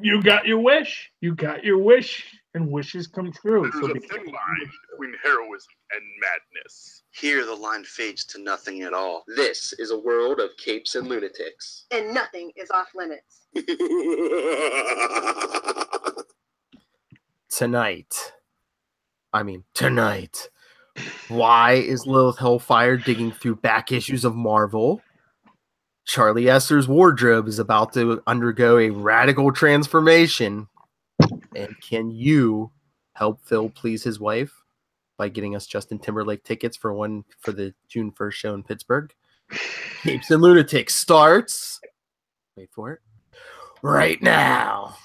You got your wish. You got your wish, and wishes come true. There's So a be thin careful. line between heroism and madness. Here the line fades to nothing at all. This is a world of capes and lunatics. And nothing is off limits. Tonight. Why is Lilith Hellfire digging through back issues of Marvel? Charlie Esser's wardrobe is about to undergo a radical transformation. And can you help Phil please his wife by getting us Justin Timberlake tickets for the June 1st show in Pittsburgh? Capes and Lunatics starts. Wait for it. Right now.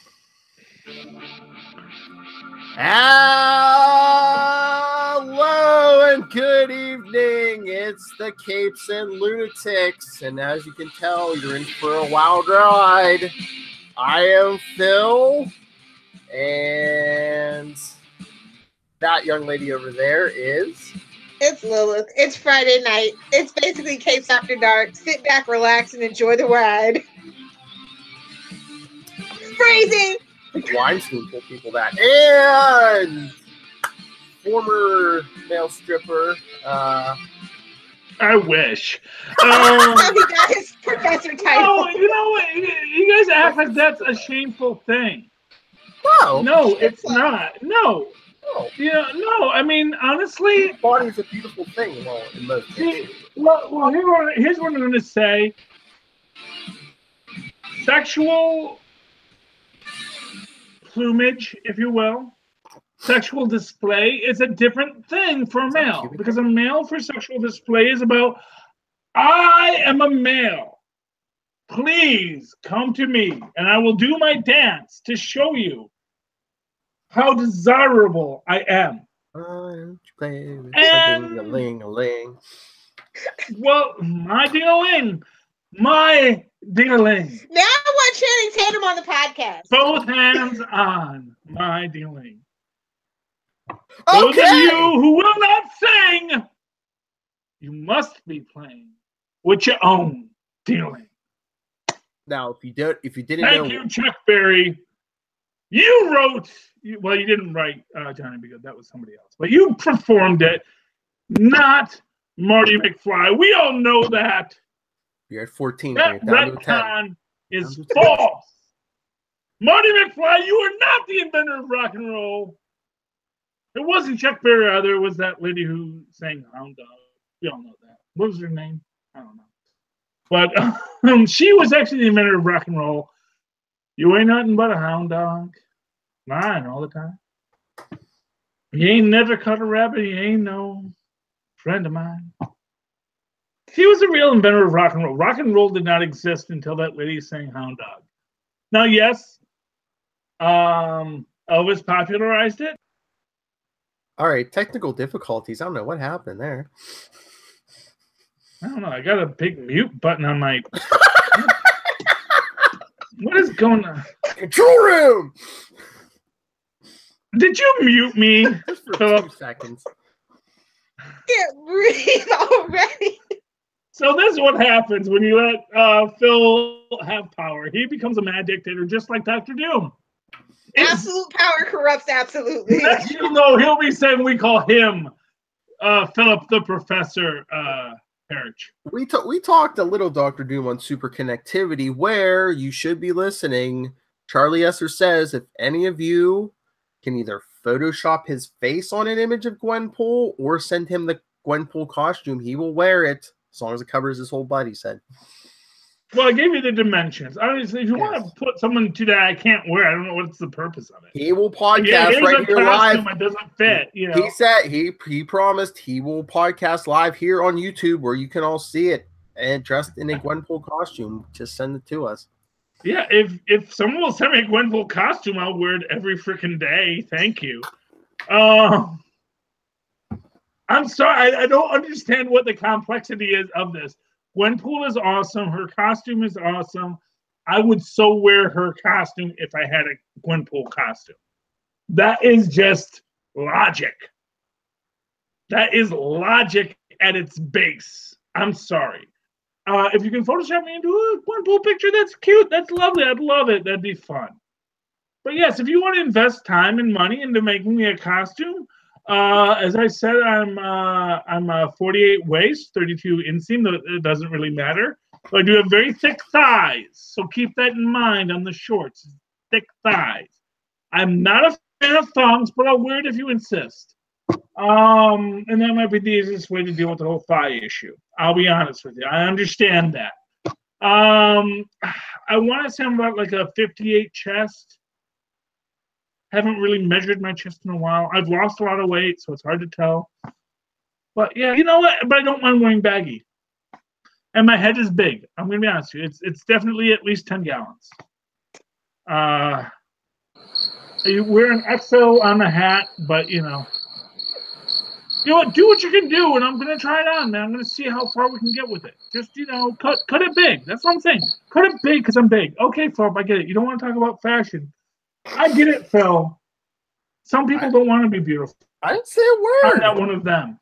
Hello and good evening. It's the Capes and Lunatics, and as you can tell, you're in for a wild ride. I am Phil, and that young lady over there is... It's Lilith. It's Friday night. It's basically Capes After Dark. Sit back, relax, and enjoy the ride. Phrasing! Weinstein told people that. And former male stripper. I wish. He got his professor title. No, you know what? You guys act like that's a shameful thing. No, it's not. No. Yeah, no. I mean, honestly, body is a beautiful thing. Well, in most cases. Well, here's what I'm going to say. Sexual plumage, if you will, sexual display is a different thing for a male, because a male for sexual display is about, I am a male. Please come to me, and I will do my dance to show you how desirable I am. And ding-a-ling. Well, my ding-a-ling. My ding-a-ling. Now I want Channing Tatum on the podcast. Both hands on my ding-a-ling. Those of you who will not sing, you must be playing with your own ding-a-ling. Now, if you didn't know... Thank you, Chuck Berry. You wrote... Well, you didn't write Johnny B. Good. That was somebody else. But you performed it, not Marty McFly. We all know that. You're at 14. That retcon is false. Marty McFly, you are not the inventor of rock and roll. It wasn't Chuck Berry either. It was that lady who sang Hound Dog. We all know that. What was her name? I don't know. But she was actually the inventor of rock and roll. You ain't nothing but a hound dog. Lying all the time. You ain't never caught a rabbit. You ain't no friend of mine. He was a real inventor of rock and roll. Rock and roll did not exist until that lady sang Hound Dog. Now, yes, Elvis popularized it. All right, technical difficulties. I don't know what happened there. I don't know. I got a big mute button on my... What is going on? Control room! Did you mute me? Just for 2 seconds. Can't breathe already. So this is what happens when you let Phil have power. He becomes a mad dictator, just like Dr. Doom. Absolute power corrupts absolutely. Next, you'll know he'll be saying we call him Philip the Professor Parrish. We talked a little Dr. Doom on Super Connectivity, where you should be listening. Charlie Esser says if any of you can either Photoshop his face on an image of Gwenpool or send him the Gwenpool costume, he will wear it as long as it covers his whole butt, he said. Well, I gave you the dimensions. Honestly, if you want to put someone to that I can't wear, I don't know what's the purpose of it. He will podcast right here live. It doesn't fit. You know? He said he promised he will podcast live here on YouTube where you can all see it and dressed in a Gwenpool costume. Just send it to us. Yeah, if someone will send me a Gwenpool costume, I'll wear it every freaking day. Thank you. I'm sorry, I don't understand what the complexity is of this. Gwenpool is awesome. Her costume is awesome. I would so wear her costume if I had a Gwenpool costume. That is just logic. That is logic at its base. I'm sorry. If you can Photoshop me into a Gwenpool picture, that's cute. That's lovely. I'd love it. That'd be fun. But yes, if you want to invest time and money into making me a costume, as I said, I'm 48 waist, 32 inseam. It doesn't really matter. But I do have very thick thighs, so keep that in mind on the shorts. Thick thighs. I'm not a fan of thongs, but I'll wear it if you insist. And that might be the easiest way to deal with the whole thigh issue. I'll be honest with you. I understand that. I want to say I'm about like a 58 chest. Haven't really measured my chest in a while. I've lost a lot of weight, so it's hard to tell. But yeah, you know what? But I don't mind wearing baggy. And my head is big. I'm gonna be honest with you. It's definitely at least 10 gallons. You wear an XO on the hat, but you know what? Do what you can do, and I'm gonna try it on, man. I'm gonna see how far we can get with it. Just cut it big. That's what I'm saying. Cut it big because I'm big. Okay, Philip, I get it. You don't want to talk about fashion. I get it, Phil. Some people don't want to be beautiful. I didn't say a word. I'm not one of them.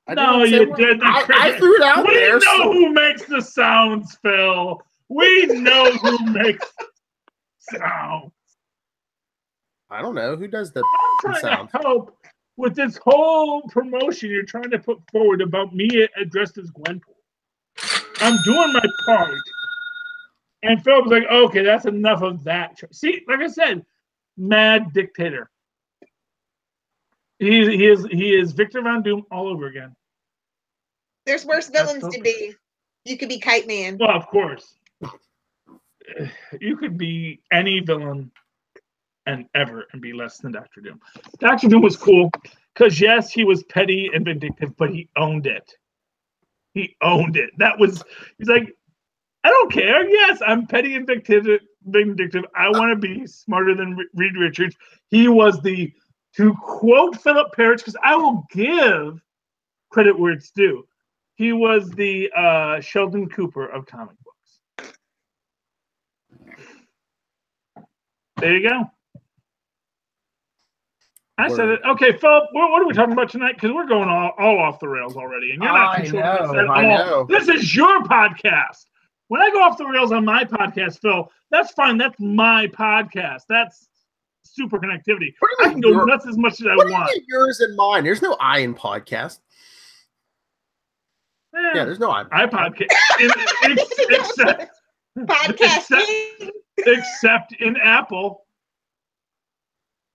No, you did. I threw it out there. We know who makes the sounds, Phil. We know who makes sounds. I don't know. Who does the I'm trying sounds? to help with this whole promotion you're trying to put forward about me dressed as Gwenpool. I'm doing my part. And Phil was like, okay, that's enough of that. See, like I said, mad dictator. He is Victor Von Doom all over again. There's worse villains to be. You could be Kite Man. Well, of course. You could be any villain and be less than Dr. Doom. Dr. Doom was cool because yes, he was petty and vindictive, but he owned it. He owned it. He's like, I don't care. Yes, I'm petty and vindictive. I want to be smarter than Reed Richards. He was to quote Philip Parrish, because I will give credit where it's due. He was the Sheldon Cooper of comic books. There you go. I said it. Okay, Philip, what are we talking about tonight? Because we're going all off the rails already. And you're not controlling I know. This is your podcast. When I go off the rails on my podcast, Phil, that's fine. That's my podcast. That's super connectivity. I can go nuts as much as I want. Yours and mine. There's no I in podcast. Yeah, there's no I. I podcast. Except in Apple.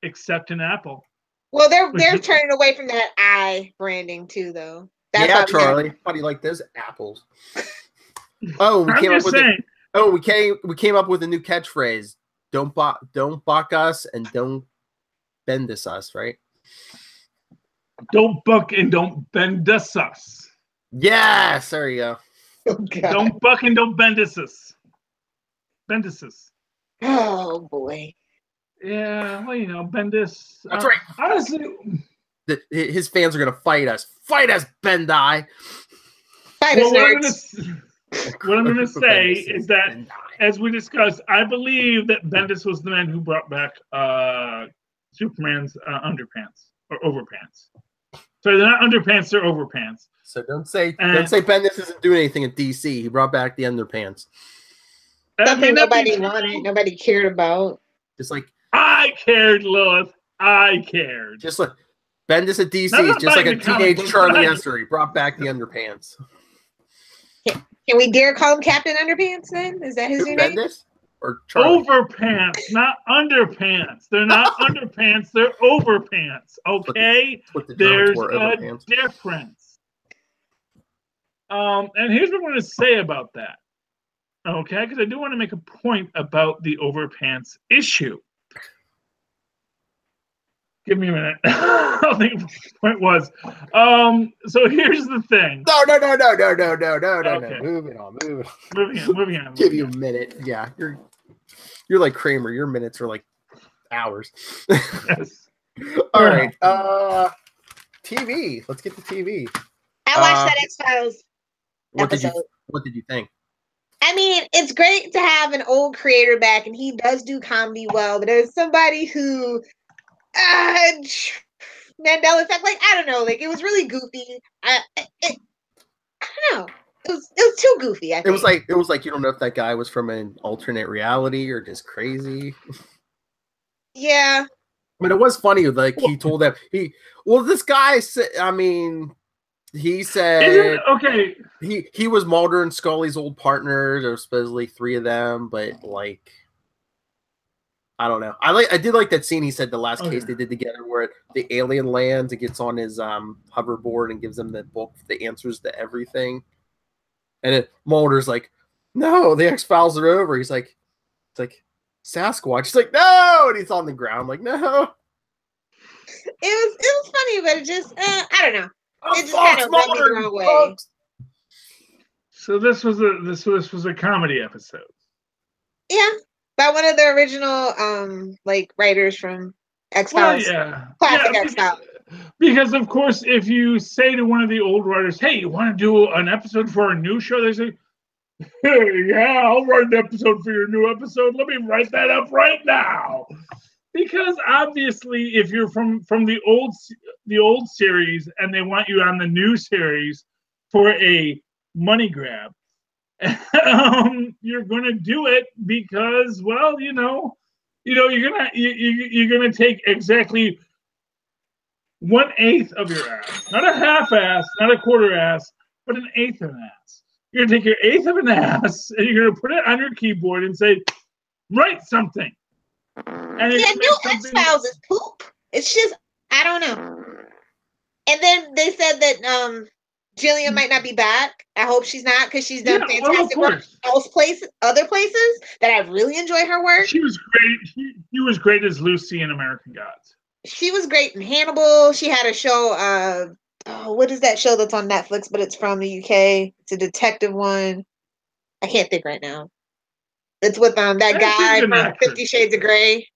Except in Apple. Well, they're turning away from that I branding too, though. That's yeah, Charlie. How do you like those apples? Oh, we came up with a new catchphrase. Don't buck us and don't bend us, right? Don't buck and don't bend us. Yes, there you go. Oh, don't buck and don't bend us. Bend us. Oh boy. Yeah, well, Bendis. That's right. Honestly, his fans are gonna fight us. Fight us, Bendai. What I'm gonna say is that, as we discussed, I believe that Bendis was the man who brought back Superman's underpants or overpants. So they're not underpants; they're overpants. So don't say Bendis isn't doing anything at DC. He brought back the underpants. Something nobody wanted, nobody cared about. Just like I cared, Lilith. I cared. Just like Bendis at DC is just like a teenage Charlie Hester. He brought back the underpants. Can we dare call him Captain Underpants then? Is that his new name? Or Charlie? Overpants, not underpants. They're not underpants. They're overpants. Okay, there's a difference. And here's what I'm going to say about that. Okay, because I do want to make a point about the overpants issue. Give me a minute. I think what the point was. So here's the thing. No. Okay. Moving on. Moving on. Give you a minute. Yeah, you're like Kramer. Your minutes are like hours. Yes. All right. TV. Let's get to TV. I watched that X-Files episode. What did you think? I mean, it's great to have an old creator back, and he does do comedy well. But as somebody who Mandela effect, like I don't know, like it was really goofy. I don't know. It was too goofy. I think. It was like you don't know if that guy was from an alternate reality or just crazy. Yeah. But it was funny, like he told them this guy said, I mean, he said okay. He was Mulder and Scully's old partner. There were supposedly 3 of them, but like I don't know. I did like that scene he said the last case they did together where the alien lands and gets on his hoverboard and gives them the book, the answers to everything. And Mulder's like, no, the X-Files are over. It's like Sasquatch. He's like, no, and he's on the ground like, no. It was funny, but it just I don't know. It just kind of rubbed me the wrong way. So this was a comedy episode. Yeah, by one of the original like writers from X-Files. Well, yeah. Classic X-Files. Because of course, if you say to one of the old writers, "Hey, you want to do an episode for a new show?" They say, "Hey, yeah, I'll write an episode for your new episode. Let me write that up right now." Because obviously, if you're from the old series and they want you on the new series for a money grab, you're going to do it because, well, you're gonna take exactly 1/8 of your ass, not a half ass, not a quarter ass, but an eighth of an ass. You're gonna take your eighth of an ass and you're gonna put it on your keyboard and say, "Write something." And new X-Files is poop. It's just, I don't know. And then they said that Jillian might not be back. I hope she's not, because she's done fantastic work other places that I really enjoy her work. She was great. She was great as Lucy in American Gods. She was great in Hannibal. She had a show, what is that show that's on Netflix, but it's from the UK? It's a detective one. I can't think right now. It's with that guy from 50 Shades of Grey.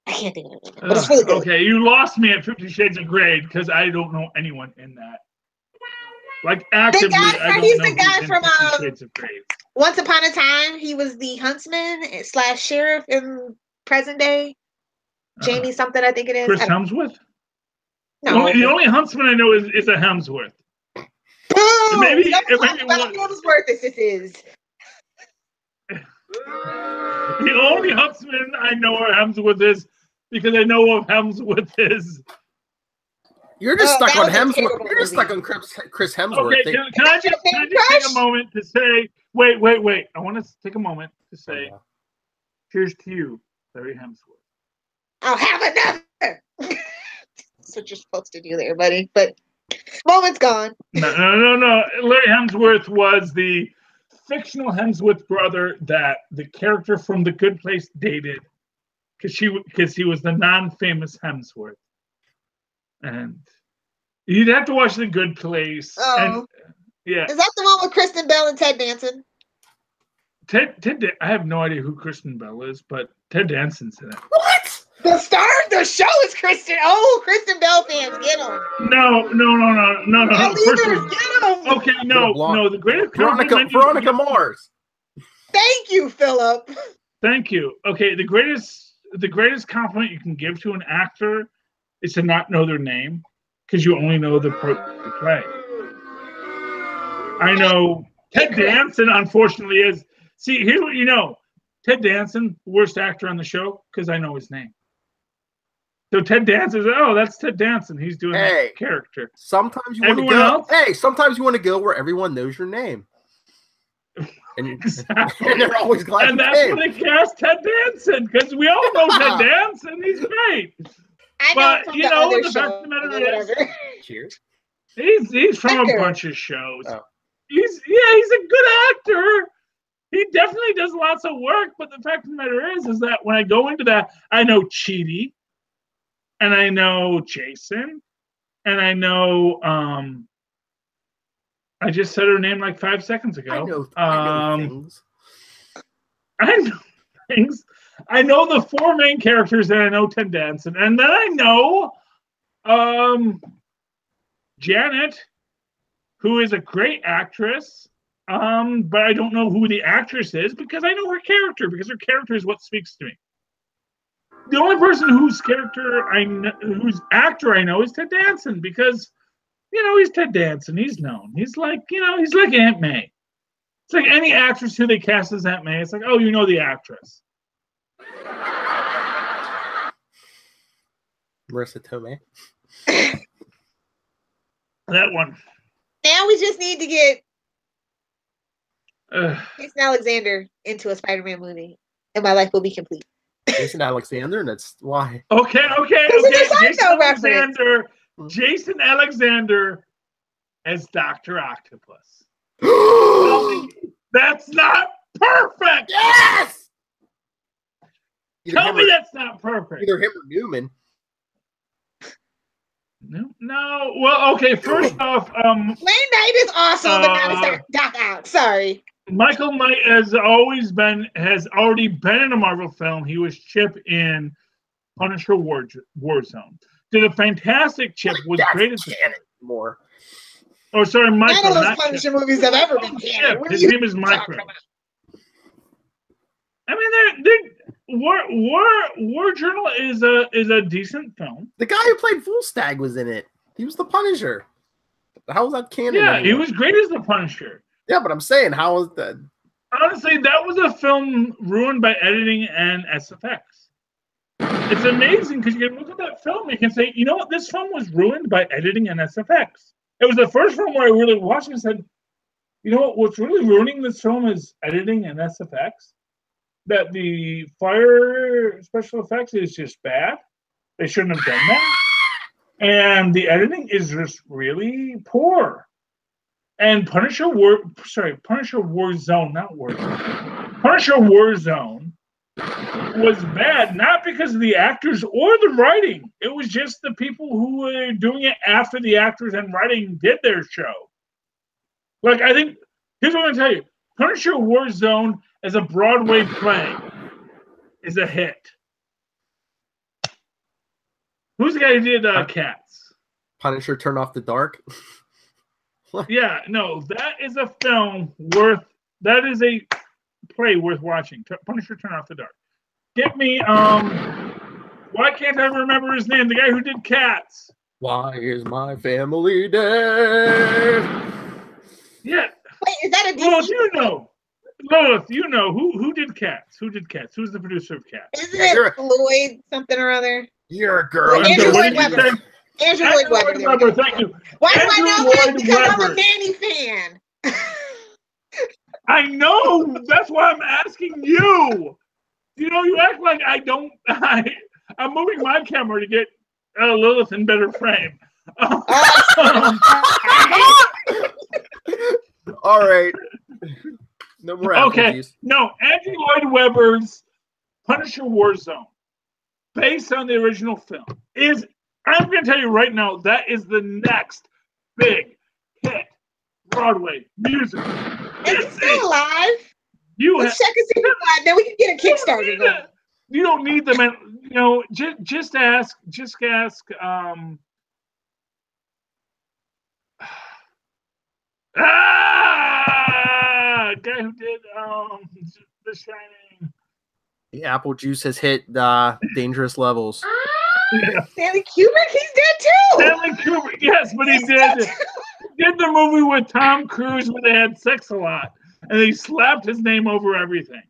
I can't think of it right now, but it's really good. Okay, you lost me at 50 Shades of Grey because I don't know anyone in that. Like actively, he's the guy from 50 Shades of Grey. Once Upon a Time. He was the huntsman / sheriff in present day. Jamie something, I think it is. Chris Hemsworth? No. The only huntsman I know is a Hemsworth. Boom! Maybe Hemsworth this is. The only huntsman I know where Hemsworth is because I know of Hemsworth is. You're just stuck on Hemsworth. You're just stuck on Chris Hemsworth. Okay, can I just take a moment to say, wait. I want to take a moment to say, cheers to you, Larry Hemsworth. I'll have another. That's what you're supposed to do there, buddy. But moment's gone. No. Larry Hemsworth was the fictional Hemsworth brother that the character from The Good Place dated, because he was the non-famous Hemsworth. And you'd have to watch The Good Place. Oh, and, yeah. Is that the one with Kristen Bell and Ted Danson? I have no idea who Kristen Bell is, but Ted Danson's in it. What? The star of the show is Kristen. Oh, Kristen Bell fans, get him. No. Leaders, get him. Okay, no. The greatest Veronica Mars. Thank you, Philip. Thank you. Okay, the greatest compliment you can give to an actor is to not know their name, because you only know the part they play. I know Ted Danson, unfortunately, is. See, here's what you know. Ted Danson, worst actor on the show, because I know his name. So Ted Danson is, that's Ted Danson. He's doing that character. Sometimes you want to go. Hey, sometimes you want to go where everyone knows your name. And, exactly. And they're always glad. And that's when they cast Ted Danson, because we all know Ted Danson. He's great. But the fact of the matter is, cheers. He's from a bunch of shows. Oh. He's a good actor. He definitely does lots of work, but the fact of the matter is that when I go into that, I know Chidi, and I know Jason, and I know I just said her name like 5 seconds ago. I know things. I know things. I know the 4 main characters, and I know Ted Danson, and then I know Janet, who is a great actress. But I don't know who the actress is because I know her character, because her character is what speaks to me. The only person whose actor I know is Ted Danson, because he's Ted Danson. He's known. He's like Aunt May. It's like any actress who they cast as Aunt May. It's like, oh, you know the actress. Marissa Tomei. That one. Now we just need to get Ugh. Jason Alexander into a Spider-Man movie, and my life will be complete. Jason Alexander, and that's why. Okay. This is a Seinfeld reference. Jason Alexander as Dr. Octopus. That's not perfect. Yes. Tell me that's not perfect. Either him or Newman. No. Well, okay. First off, Wayne Knight is awesome, but not as Doc Ock. Sorry. Michael Knight has already been in a Marvel film. He was Chip in Punisher Warzone. Did a fantastic Chip. Was great as more. Oh, sorry, Michael. None of those Punisher movies have ever been canon. His name is Micro. I mean, War Journal is a decent film. The guy who played Volstagg was in it. He was the Punisher. How was that canon? Yeah, anyway? he was great as the Punisher. Yeah, but I'm saying, how was that? Honestly, that was a film ruined by editing and SFX. It's amazing because you can look at that film and you can say, you know what, this film was ruined by editing and SFX. It was the first film where I really watched it and said, you know what's really ruining this film is editing and SFX. That the fire special effects is just bad. They shouldn't have done that. And the editing is just really poor. And Punisher Warzone, not Warzone. Punisher Warzone was bad, not because of the actors or the writing. It was just the people who were doing it after the actors and writing did their show. Like, I think, here's what I'm going to tell you. Punisher Warzone as a Broadway play is a hit. Who's the guy who did Cats? Punisher Turn Off the Dark? Yeah, no, that is a play worth watching. Punisher Turn Off the Dark. Get me, why can't I remember his name? The guy who did Cats. Why is my family dead? Yeah. Wait, is that a Lilith, you know who did Cats? Who's the producer of Cats? Isn't it Floyd something or other? You're a girl. Andrew Lloyd Webber. Andrew Lloyd Webber. Thank you. Why do I know that? Because I'm a Manny fan. I know. That's why I'm asking you. You know, you act like I don't. I'm moving my camera to get Lilith in better frame. All right. No more apologies. No, Andrew Lloyd Webber's Punisher Warzone, based on the original film, I'm going to tell you right now, that is the next big hit Broadway musical. Is he still alive? Let's check and see if he's alive. Then we can get a Kickstarter going. You don't need them. You know, just ask. Guy who did The Shining. The apple juice has hit dangerous levels. Yeah. Stanley Kubrick, he's dead too. Stanley Kubrick, yes, but he did the movie with Tom Cruise where they had sex a lot, and they slapped his name over everything.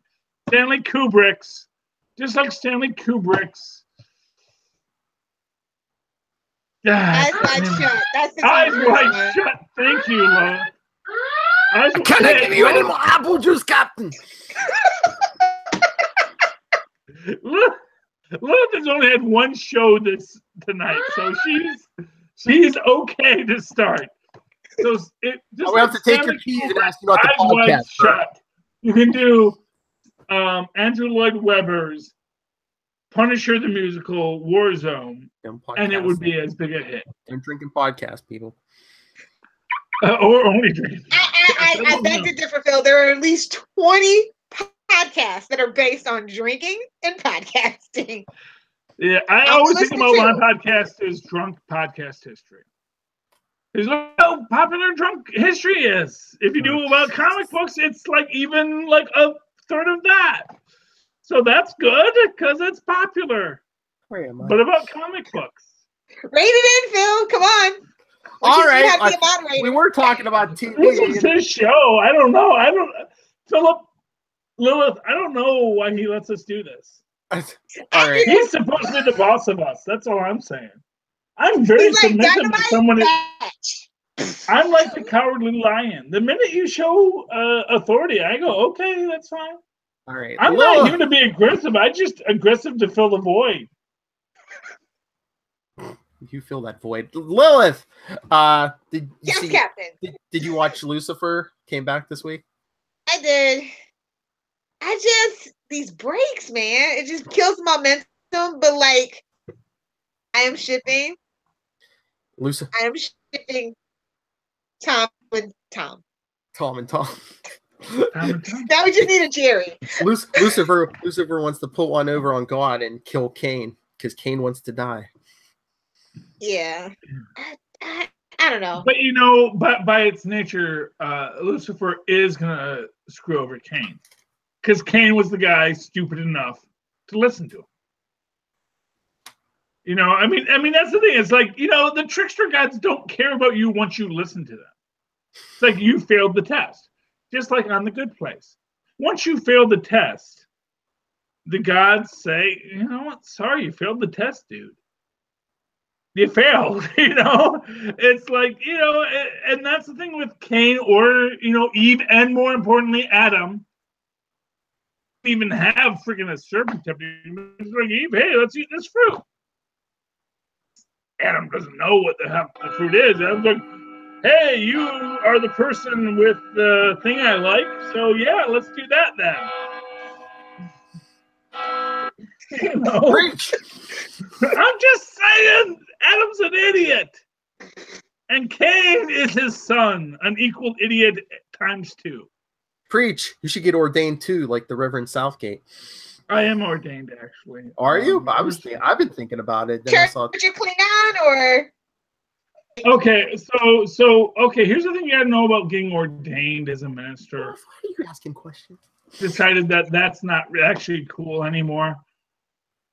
Stanley Kubrick's, just like Stanley Kubrick's. Eyes wide shut. That's the Eyes wide shut. Thank you, Lola. Can I give you any more apple juice, Captain? Lilith has only had one show tonight, so she's okay to start. So we have to take your keys and ask you about the podcast. Shut. You can do Andrew Lloyd Webber's Punisher the Musical Warzone, and it would be as big a hit. And drinking podcast, people. Or only drinking. I beg to differ, Phil. There are at least 20 podcasts that are based on drinking and podcasting. Yeah, I always think about my podcast is drunk podcast history. There's how popular drunk history is. If you do about comic books, it's like even like a third of that. So that's good because it's popular. But about comic books. Rate it in, Phil. Come on. All right. We were talking about TV. This is his show. I don't know. Philip, Lilith, I don't know why he lets us do this. All right. He's supposed to be the boss of us. That's all I'm saying. I'm very He's like submissive to Dynamite someone. Batch. I'm like the cowardly lion. The minute you show authority, I go, okay, that's fine. All right. I'm not here to be aggressive. I just aggressive to fill the void. You fill that void. Lilith, did you Yes, see, Captain. did you watch Lucifer? Came back this week? I did. These breaks, man. It just kills momentum. But like, I am shipping Tom and Tom. Tom and Tom. Now we just need a Jerry. Lucifer wants to put one over on God and kill Cain because Cain wants to die. Yeah. I don't know. But you know, by its nature, Lucifer is gonna screw over Cain. Because Cain was the guy stupid enough to listen to him. You know, I mean that's the thing. It's like, you know, the trickster gods don't care about you once you listen to them. It's like you failed the test. Just like on The Good Place. Once you fail the test, the gods say, you know what? Sorry, you failed the test, dude. You failed, you know? It's like, you know, and that's the thing with Cain or, you know, Eve, and more importantly, Adam. Even have freaking a serpent tempting. It's like, Eve, hey, let's eat this fruit. Adam doesn't know what the hell the fruit is. Adam's like, hey, you are the person with the thing I like, so yeah, let's do that then. You know? Preach. I'm just saying, Adam's an idiot. And Cain is his son, an equal idiot times 2. Preach. You should get ordained too, like the Reverend Southgate. I am ordained, actually. Are you? I've been thinking about it. Then Church you Klingon or? Okay, so here's the thing you gotta know about getting ordained as a minister. Why are you asking questions? Decided that that's not actually cool anymore.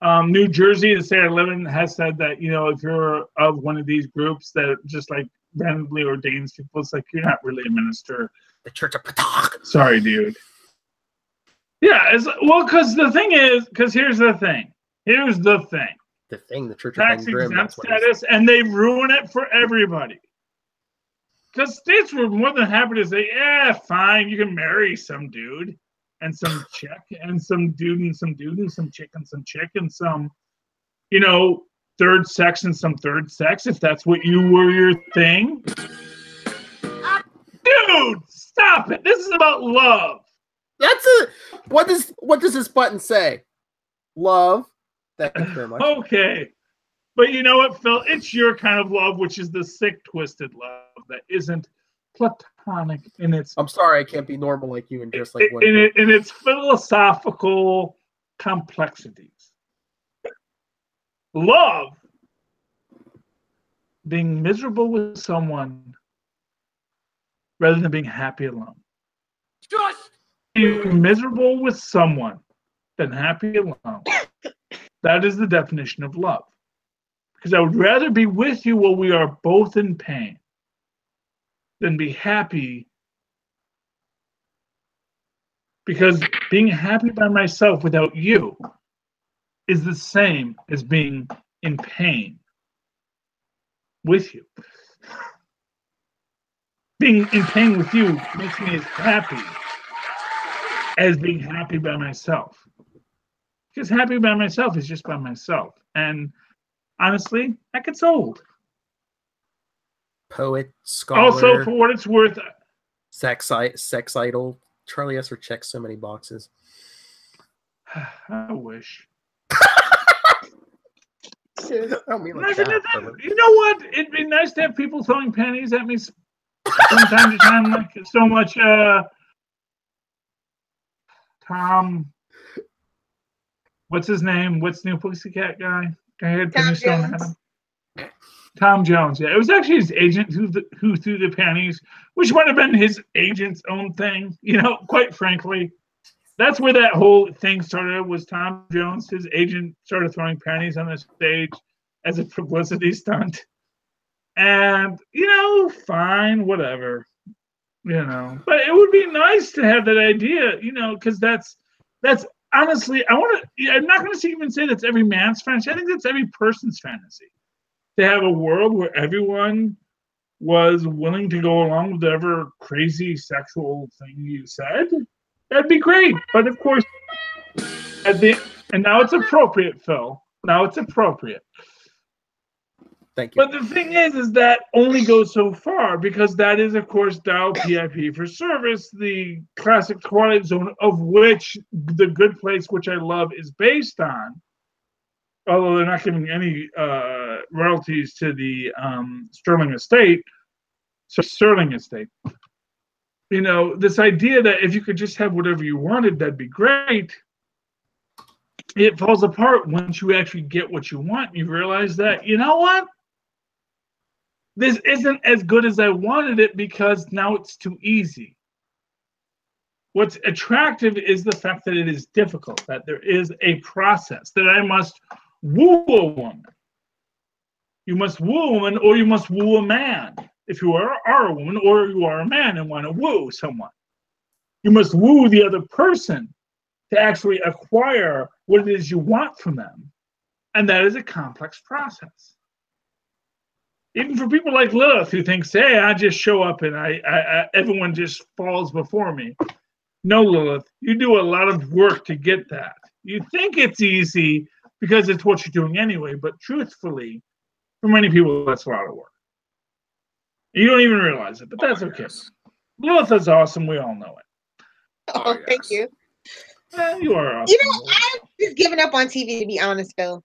New Jersey, the state I live in, has said that, you know, if you're of one of these groups that just like randomly ordains people, it's like you're not really a minister. The Church of Patak. Sorry, dude. Yeah, well, because the thing is, here's the thing. The Church of Tax exempt status, and they ruin it for everybody. Because states were more than happy to say, yeah, fine, you can marry some dude and some chick and some dude and some dude and some chick and some chick and some, you know, third sex and some third sex, if that's what you were your thing. Dude, stop it. This is about love. What does this button say? Love. Thank you very much. Okay. But you know what, Phil? It's your kind of love, which is the sick, twisted love that isn't platonic in its... I'm sorry I can't be normal like you and just like in its philosophical complexities. Love, being miserable with someone rather than being happy alone. Just being miserable with someone than happy alone. That is the definition of love. Because I would rather be with you while we are both in pain than be happy. Because being happy by myself without you is the same as being in pain with you. Being in pain with you makes me as happy as being happy by myself. Because happy by myself is just by myself. And honestly, that gets old. Poet, scholar. Also, for what it's worth, sex idol. Charlie Esser checks so many boxes. I wish. I don't mean like that. You know what? It'd be nice to have people throwing panties at me from time to time, like so much. Tom, what's his name? What's New Pussycat guy? Tom Jones. Tom Jones. Yeah, it was actually his agent who threw the panties, which might have been his agent's own thing. You know, quite frankly, that's where that whole thing started. Was Tom Jones? His agent started throwing panties on the stage as a publicity stunt, and you know, fine, whatever. You know, but it would be nice to have that idea. You know, because that's honestly, I'm not going to even say that's every man's fantasy. I think that's every person's fantasy. To have a world where everyone was willing to go along with whatever crazy sexual thing you said, that'd be great. But of course, and now it's appropriate, Phil. Now it's appropriate. Thank you. But the thing is that only goes so far because that is, of course, Dial PIP for Service, the classic Twilight Zone of which The Good Place, which I love, is based on. Although they're not giving any royalties to the Sterling Estate. So Sterling Estate. You know, this idea that if you could just have whatever you wanted, that'd be great. It falls apart once you actually get what you want. You realize that, you know what? This isn't as good as I wanted it because now it's too easy. What's attractive is the fact that it is difficult, that there is a process, that I must woo a woman. You must woo a woman or you must woo a man. If you are a woman or you are a man and want to woo someone. You must woo the other person to actually acquire what it is you want from them. And that is a complex process. Even for people like Lilith who thinks, hey, I just show up and I everyone just falls before me. No, Lilith, you do a lot of work to get that. You think it's easy because it's what you're doing anyway, but truthfully, for many people, that's a lot of work. You don't even realize it, but that's okay. Yes. Lilith is awesome. We all know it. Oh, yes. Thank you. You are awesome. You know, I've just given up on TV, to be honest, Phil.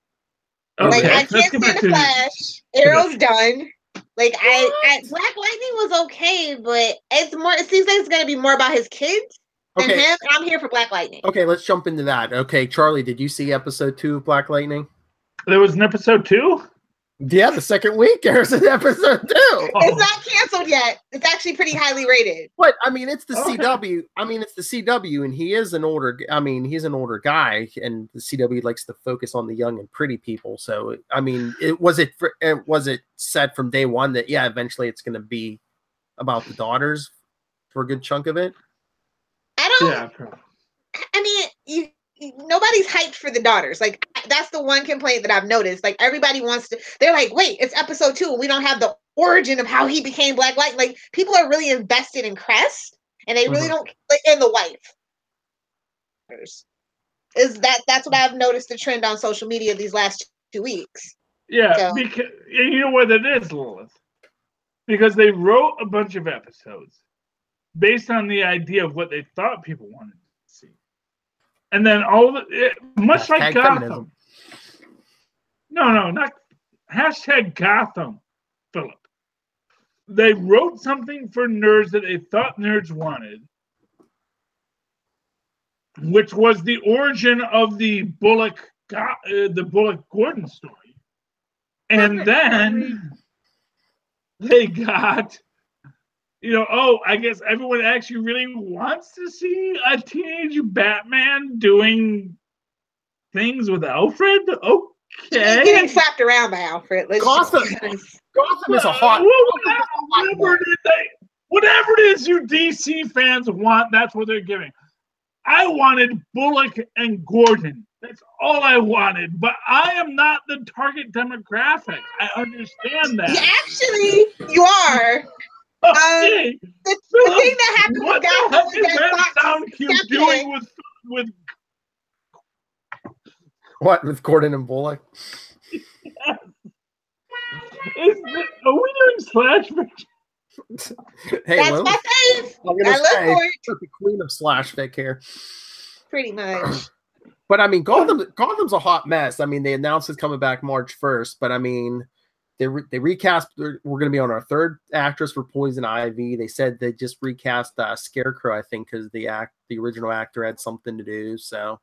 Okay. Like, I can't stand the Flash. Arrow's done. Like, Black Lightning was okay, but it's more. It seems like it's going to be more about his kids than him. And I'm here for Black Lightning. Okay, let's jump into that. Okay, Charlie, did you see episode 2 of Black Lightning? There was an episode 2? Yeah, the second week there's an episode 2. It's not canceled yet. It's actually pretty highly rated. But I mean, it's the CW. I mean, it's the CW, and he is an older. I mean, he's an older guy, and the CW likes to focus on the young and pretty people. So, I mean, was it said from day one that eventually it's going to be about the daughters for a good chunk of it? I don't. I mean, nobody's hyped for the daughters. Like, that's the one complaint that I've noticed. Like, everybody wants to. They're like, wait, it's episode 2, and we don't have the origin of how he became Black Light. Like, people are really invested in Crest, and they really don't like in the wife. That's what I've noticed the trend on social media these last 2 weeks. Yeah, so. Because you know what it is, Lilith? Because they wrote a bunch of episodes based on the idea of what they thought people wanted to see. And then much like Gotham. Feminism. No, not hashtag Gotham, Philip. They wrote something for nerds that they thought nerds wanted, which was the origin of the Bullock Gordon story. And then they got, I guess everyone actually really wants to see a teenage Batman doing things with Alfred. Okay. He's getting slapped around by Alfred. Gotham is a hot. Whatever it is you DC fans want, that's what they're giving. I wanted Bullock and Gordon. That's all I wanted. But I am not the target demographic. I understand that. Actually, you are. Okay. The thing that happened what with the heck is that sound cube doing with what, with Gordon and Bullock? Yes. Are we doing slash fic? Hey, that's my fave. I look for it. The queen of slash fic here. Pretty much. But I mean, Gotham's a hot mess. I mean, they announced it's coming back March 1st, but I mean, they recast. We're going to be on our third actress for Poison Ivy. They said they just recast Scarecrow, I think, because the original actor had something to do. So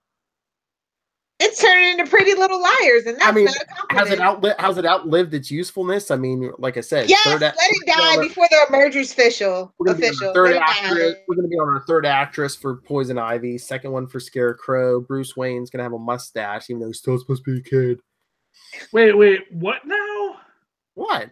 it's turning into Pretty Little Liars, and that's not a compliment. Has it outlived its usefulness? I mean, like I said, yes, let it die before the merger's official. We're going to be on our third actress for Poison Ivy. Second one for Scarecrow. Bruce Wayne's going to have a mustache, even though he's still supposed to be a kid. Wait, what now? What?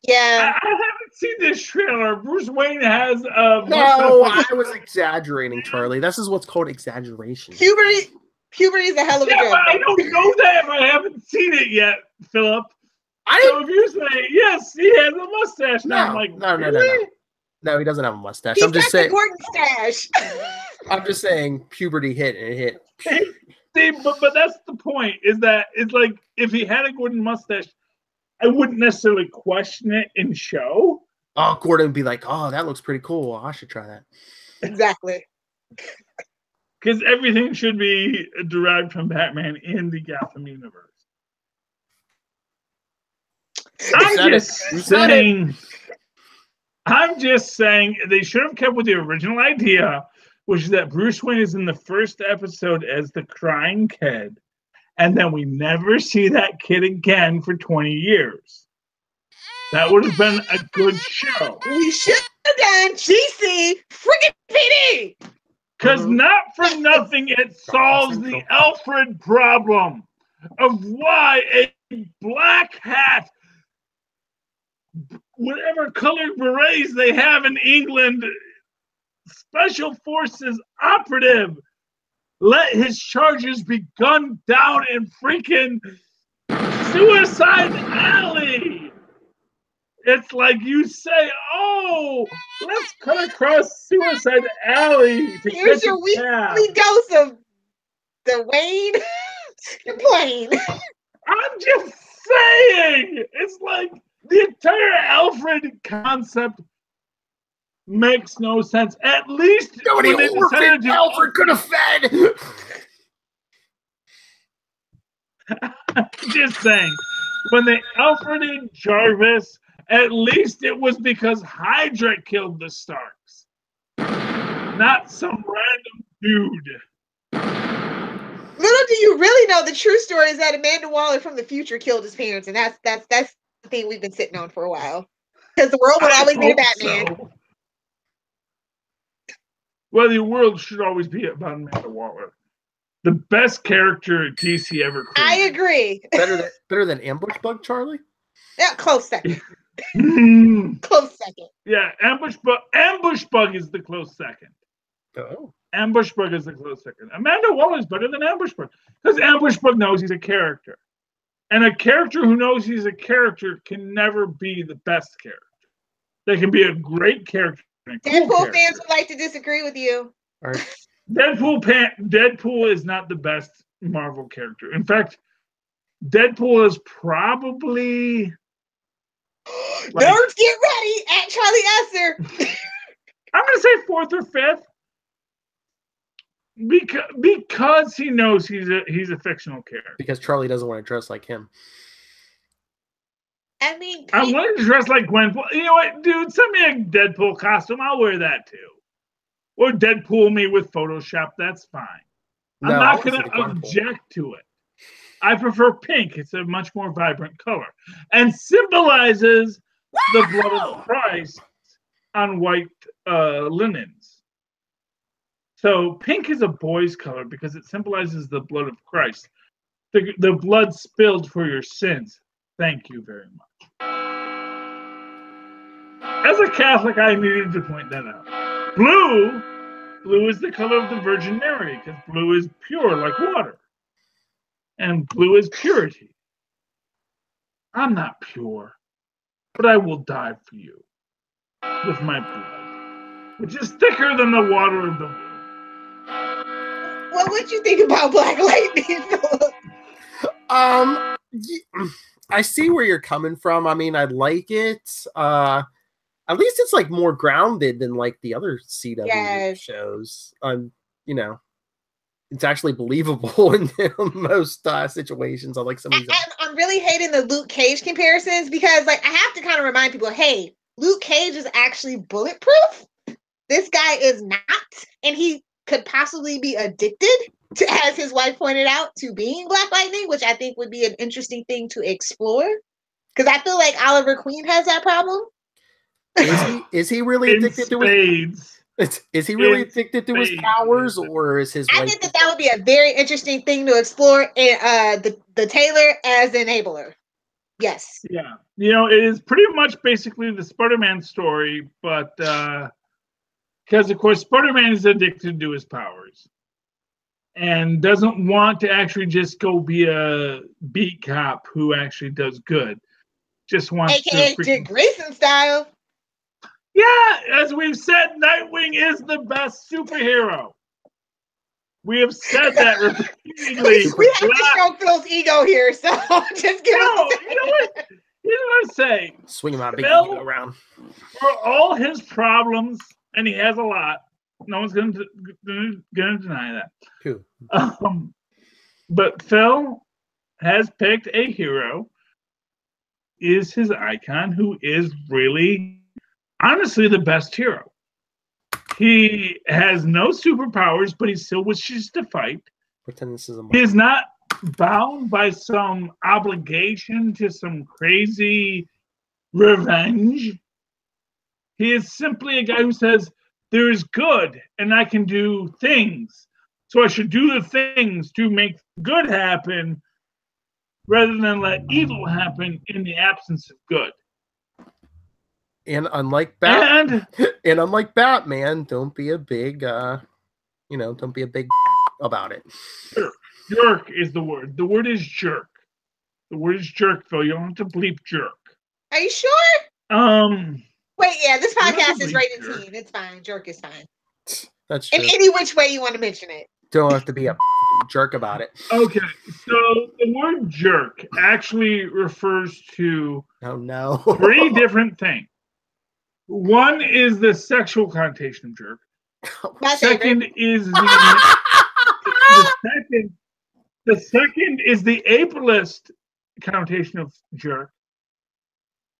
Yeah. I haven't seen this trailer. Bruce Wayne has a No, I was exaggerating, Charlie. This is what's called exaggeration. Puberty is a hell of a Yeah, drug. but I don't know that if I haven't seen it yet, Philip. So if you say yes, he has a mustache, now I'm like, no. really? No, he doesn't have a mustache. He's I'm just got the saying. Gordon stash. I'm just saying, puberty hit and it hit. See, but that's the point. Is that it's like if he had a Gordon mustache, I wouldn't necessarily question it in show. Oh, Gordon would be like, "Oh, that looks pretty cool. I should try that." Exactly. Because everything should be derived from Batman in the Gotham universe. I'm just saying they should have kept with the original idea, which is that Bruce Wayne is in the first episode as the crying kid, and then we never see that kid again for 20 years. That would have been a good show. We should have done GC freaking PD. Because not for nothing, it solves the Alfred problem of why a black hat, whatever colored berets they have in England, special forces operative, let his charges be gunned down in freaking Suicide Alley. It's like you say, oh, let's cut across Suicide Alley. Here's your weekly dose of the Wayne plane. I'm just saying. It's like the entire Alfred concept makes no sense. At least nobody orphaned Alfred could have fed. Just saying. When they Alfreded Jarvis, at least it was because Hydra killed the Starks, not some random dude. Little do you really know, the true story is that Amanda Waller from the future killed his parents, and that's the thing we've been sitting on for a while. Because the world would always be a Batman. So. Well, the world should always be about Amanda Waller, the best character DC ever created. I agree. Better than Ambush Bug, Charlie? Yeah, close second. Close second. Yeah, Ambush Bug is the close second. Oh. Ambush Bug is the close second. Amanda Waller is better than Ambush Bug because Ambush Bug knows he's a character. And a character who knows he's a character can never be the best character. They can be a great character. Deadpool fans would like to disagree with you. All right. Deadpool is not the best Marvel character. In fact, Deadpool is probably Nerds, get ready at Charlie Esser. I'm gonna say 4th or 5th. Because he knows he's a fictional character. Because Charlie doesn't want to dress like him. I mean, I wanted to dress like Gwenpool. You know what, dude? Send me a Deadpool costume. I'll wear that too. Or Deadpool me with Photoshop. That's fine. I'm not going to object to it. I prefer pink. It's a much more vibrant color and symbolizes the blood of Christ on white linens. So pink is a boy's color because it symbolizes the blood of Christ, the blood spilled for your sins. Thank you very much. As a Catholic, I needed to point that out. Blue is the color of the Virgin Mary because blue is pure like water. And blue is purity. I'm not pure, but I will die for you with my blood, which is thicker than the water of the womb. What would you think about Black Lightning? I see where you're coming from. I mean, I like it. At least it's like more grounded than like the other CW shows. You know, it's actually believable in most situations. I like some of these. I'm really hating the Luke Cage comparisons because, like, I have to kind of remind people, hey, Luke Cage is actually bulletproof. This guy is not, and he could possibly be addicted to, as his wife pointed out, to being Black Lightning, which I think would be an interesting thing to explore. Because I feel like Oliver Queen has that problem. Is he really addicted to his? Is he really addicted to his powers, or is his? I think that would be a very interesting thing to explore. The Taylor as enabler. Yes. Yeah. It is pretty much basically the Spider-Man story, but because, of course, Spider-Man is addicted to his powers and doesn't want to actually just go be a beat cop who actually does good. Just wants AKA to Dick Grayson style. Yeah, as we've said, Nightwing is the best superhero. We have said that repeatedly. We have to stroke Phil's ego here, so just give us. You know what? Here's what I say. Swing my big Phil, ego around. For all his problems, and he has a lot, no one's going to deny that. Who? But Phil has picked a hero, is his icon, who is really, honestly, the best hero. He has no superpowers, but he still wishes to fight. Pretend this is a. He is not bound by some obligation to some crazy revenge. He is simply a guy who says, there is good and I can do things. So I should do the things to make good happen rather than let evil happen in the absence of good. And unlike Batman, don't be a big, don't be a big about it. Jerk is the word. The word is jerk. The word is jerk, Phil. You don't have to bleep jerk. Are you sure? Wait, yeah, this You don't have podcast to is bleep rated jerk. teen. It's fine. Jerk is fine. That's true. In any which way you want to mention it. Don't have to be a jerk about it. Okay, so the word jerk actually refers to Oh no. 3 different things. One is the sexual connotation of jerk. My Second favorite. is the second is the ableist connotation of jerk.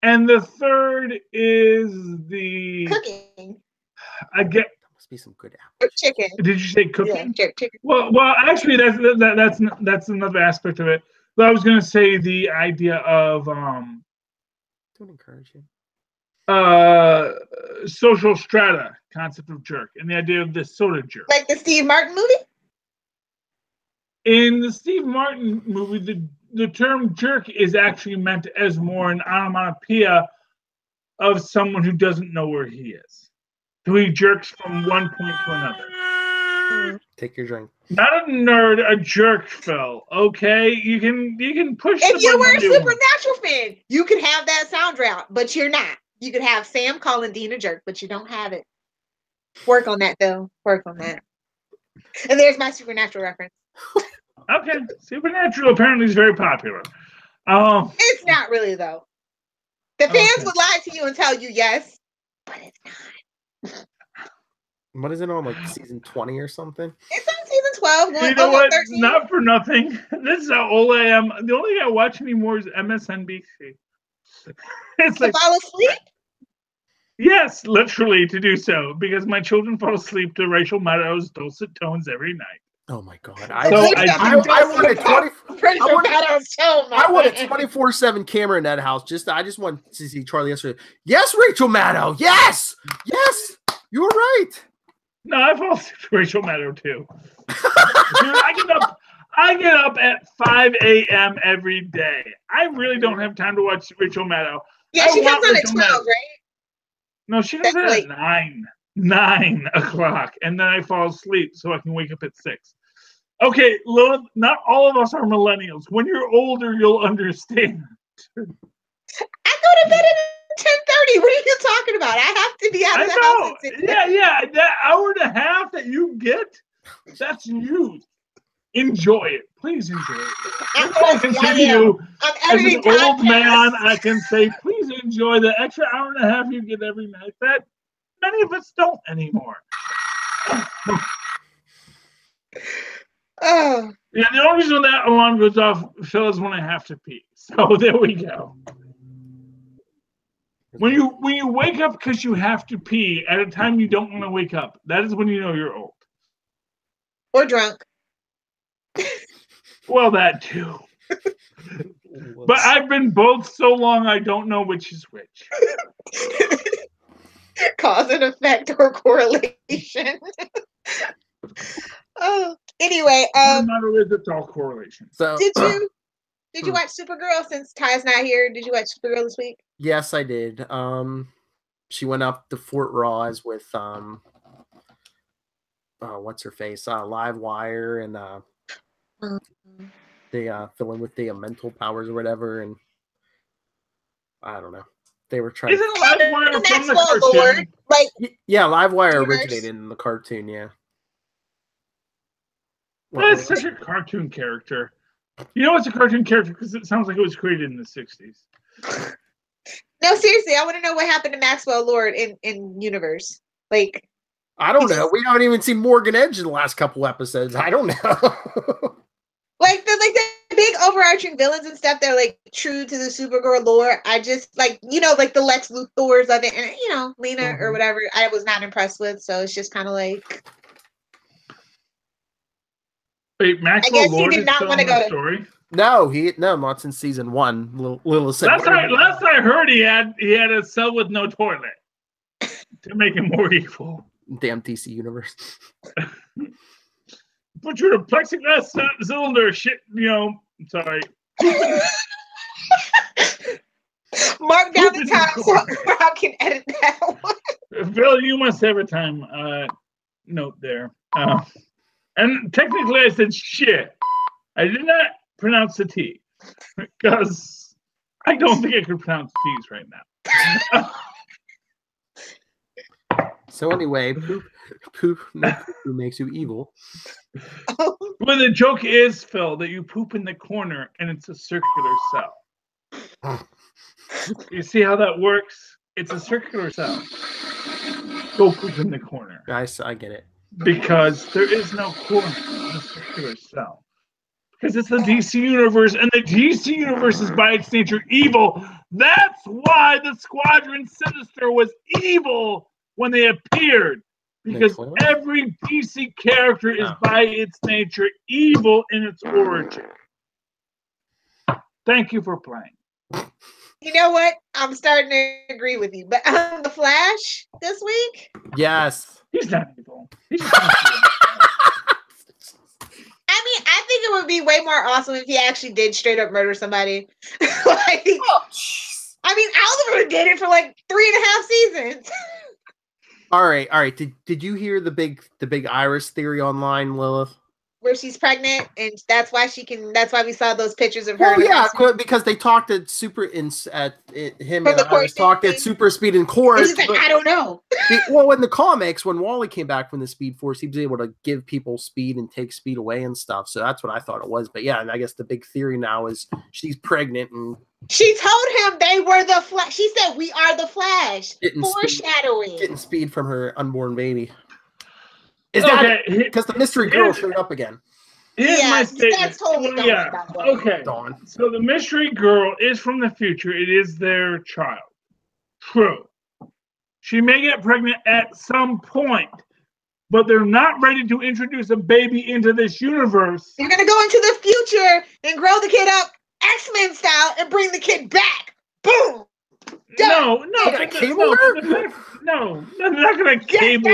And the third is the Cooking. I get. Must be some good apple. Or chicken. Did you say cooking? Yeah, jerk chicken. Well, actually, that's another aspect of it. But I was going to say the idea of Don't encourage you. social strata concept of jerk and the idea of the soda jerk. Like the Steve Martin movie? In the Steve Martin movie, the term jerk is actually meant as more an onomatopoeia of someone who doesn't know where he is. So he jerks from one point to another. Take your drink. Not a nerd, a jerk, Phil. Okay, you can push. If you were a Supernatural fan, you could have that sound route, but you're not. You could have Sam calling Dean a jerk, but you don't have it. Work on that, Phil. Work on that. And there's my Supernatural reference. Okay, Supernatural apparently is very popular. It's not really though. The fans would lie to you and tell you yes, but it's not. What is it on, like season 20 or something? It's on season 12. You know what? 13. Not for nothing. This is how old I am. The only thing I watch anymore is MSNBC. It's To like fall asleep? yes, literally to do so because my children fall asleep to Rachel Maddow's dulcet tones every night. Oh my god! So I want a 24/7 camera in that house. I just want to see Charlie yesterday. Yes, Rachel Maddow. Yes, you're right. No, I fall asleep to Rachel Maddow too. Dude, I get up at 5 a.m. every day. I really don't have time to watch Rachel Maddow. Yeah, she comes on at 12, right? No, she comes on at 9 o'clock, and then I fall asleep so I can wake up at 6. Okay, Lilith, not all of us are millennials. When you're older, you'll understand. I go to bed at 10:30. What are you talking about? I have to be out of the house at 6. Yeah. That hour and a half that you get, that's you. Enjoy it. Please enjoy it. I can say to you, as an old man, I can say, please enjoy the extra hour and a half you get every night. That many of us don't anymore. Oh. Yeah, the only reason that alarm goes off, Phil, is when I have to pee. So there we go. When you wake up because you have to pee at a time you don't want to wake up, that is when you know you're old. Or drunk. Well, that too. But I've been both so long I don't know which is which. Cause and effect or correlation. Oh, anyway, No matter what, it's all correlation. So did you Did you watch Supergirl since Ty's not here? Did you watch Supergirl this week? Yes, I did. She went up to Fort Ross with what's her face? Live Wire, and they fill in with the mental powers or whatever, and I don't know. They were trying. Isn't Live Wire from the Maxwell cartoon? Lord, like Yeah, Live Wire Universe. originated in the cartoon. Yeah. That's such a cartoon character. You know, it's a cartoon character because it sounds like it was created in the 60s. no, seriously, I want to know what happened to Maxwell Lord in Universe. Like, I don't know. We haven't even seen Morgan Edge in the last couple episodes. I don't know. like the big overarching villains and stuff. They're like true to the Supergirl lore. I just like like the Lex Luthors of it, and Lena or whatever. I was not impressed with. So it's just kind of like. Wait, Maxwell Lord is still in the story? No, not since season 1. Lilith said. Last I heard, he had a cell with no toilet to make him more evil. Damn DC Universe. Put you in a plexiglass cylinder. Shit, sorry. Mark down the time so I can edit that one. Bill, you must have a time note there. And technically, I said shit. I did not pronounce the T because I don't think I could pronounce T's right now. So anyway, poop makes you evil. Well, the joke is, Phil, that you poop in the corner and it's a circular cell. You see how that works? It's a circular cell. Go poop in the corner. Guys, I get it. Because there is no corner in the circular cell. Because it's the DC Universe, and the DC Universe is by its nature evil. That's why the Squadron Sinister was evil when they appeared. Because every DC character is by its nature evil in its origin. Thank you for playing. You know what? I'm starting to agree with you. But The Flash this week? Yes. He's not evil. He's just not evil. I think it would be way more awesome if he actually did straight up murder somebody. Oliver did it for like 3.5 seasons. All right. Did you hear the big Iris theory online, Lilith? Where she's pregnant, and that's why we saw those pictures of her. Oh yeah, because they talked at him and Iris talked at super speed in chorus. And he's like, I don't know. Well, in the comics, when Wally came back from the Speed Force, he was able to give people speed and take speed away and stuff. So that's what I thought it was. But yeah, I guess the big theory now is she's pregnant, and she told him they were the Flash. She said, "We are the Flash." Foreshadowing. Getting speed from her unborn baby. Is that because the mystery girl showed up again? Here's my statement. That's totally okay. Dawn. So the mystery girl is from the future. It is their child. True. She may get pregnant at some point, but they're not ready to introduce a baby into this universe. You're gonna go into the future and grow the kid up X-Men style and bring the kid back. Boom. No, they're not gonna cable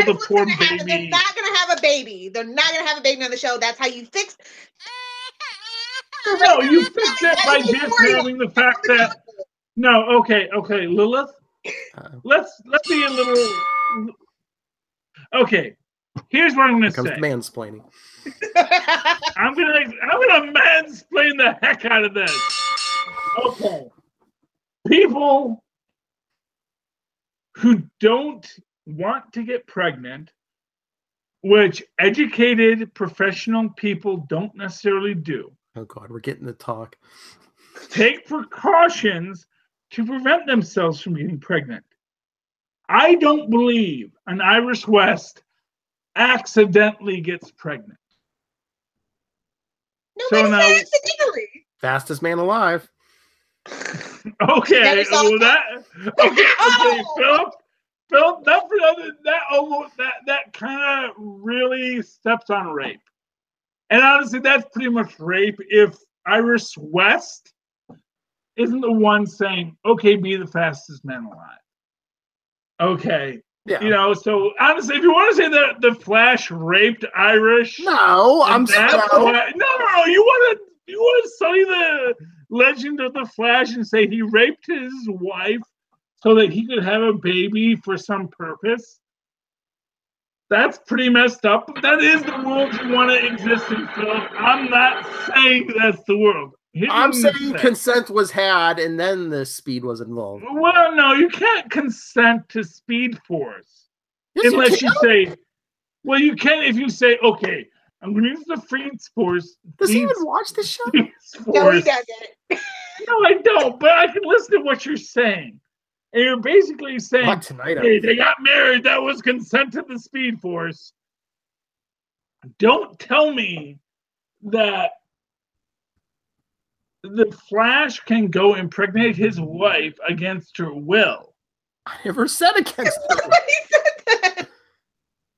the poor baby. They're not gonna have a baby. They're not gonna have a baby on the show. That's how you fix. No, you fix it by discounting the fact that. No, okay, Lilith. Let's be a little. Okay, here's what I'm gonna say. Mansplaining. I'm gonna mansplain the heck out of this. Okay, people who don't want to get pregnant, which educated professional people don't necessarily do. Oh God, we're getting the talk. Take precautions to prevent themselves from getting pregnant. I don't believe an Iris West accidentally gets pregnant. Nobody said accidentally. Fastest man alive. Okay, Philip, that kind of really steps on rape. And honestly, that's pretty much rape if Iris West isn't the one saying, okay, be the fastest man alive. Okay. Yeah. So honestly, if you want to say that the Flash raped Irish, no, I'm saying no. You want to study Legend of the Flash and say he raped his wife so that he could have a baby for some purpose? That's pretty messed up. That is the world you want to exist in, Phil. I'm not saying that's the world. I'm saying consent was had and then the speed was involved. Well, no, you can't consent to Speed Force. Yes, unless you say, well, you can if you say, okay, I'm going to use the Speed Force. Does he even watch the show? No, he doesn't. No, I don't, but I can listen to what you're saying. And you're basically saying, Not tonight, hey, they got married. That was consent to the Speed Force. Don't tell me that the Flash can go impregnate his wife against her will. I never said against her. Nobody said that.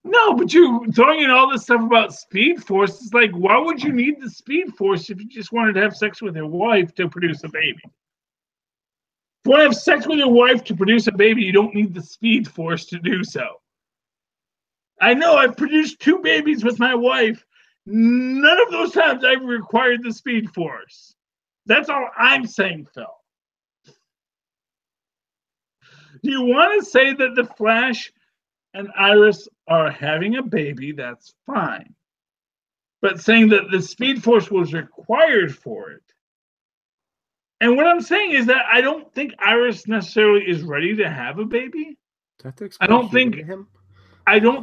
No, but you throwing in all this stuff about Speed Force, it's like, why would you need the Speed Force if you just wanted to have sex with your wife to produce a baby? If you want to have sex with your wife to produce a baby, you don't need the Speed Force to do so. I know I've produced 2 babies with my wife. None of those times I've required the Speed Force. That's all I'm saying, Phil. Do you want to say that the Flash and Iris are having a baby? That's fine. But saying that the Speed Force was required for it. And what I'm saying is that I don't think Iris necessarily is ready to have a baby. I don't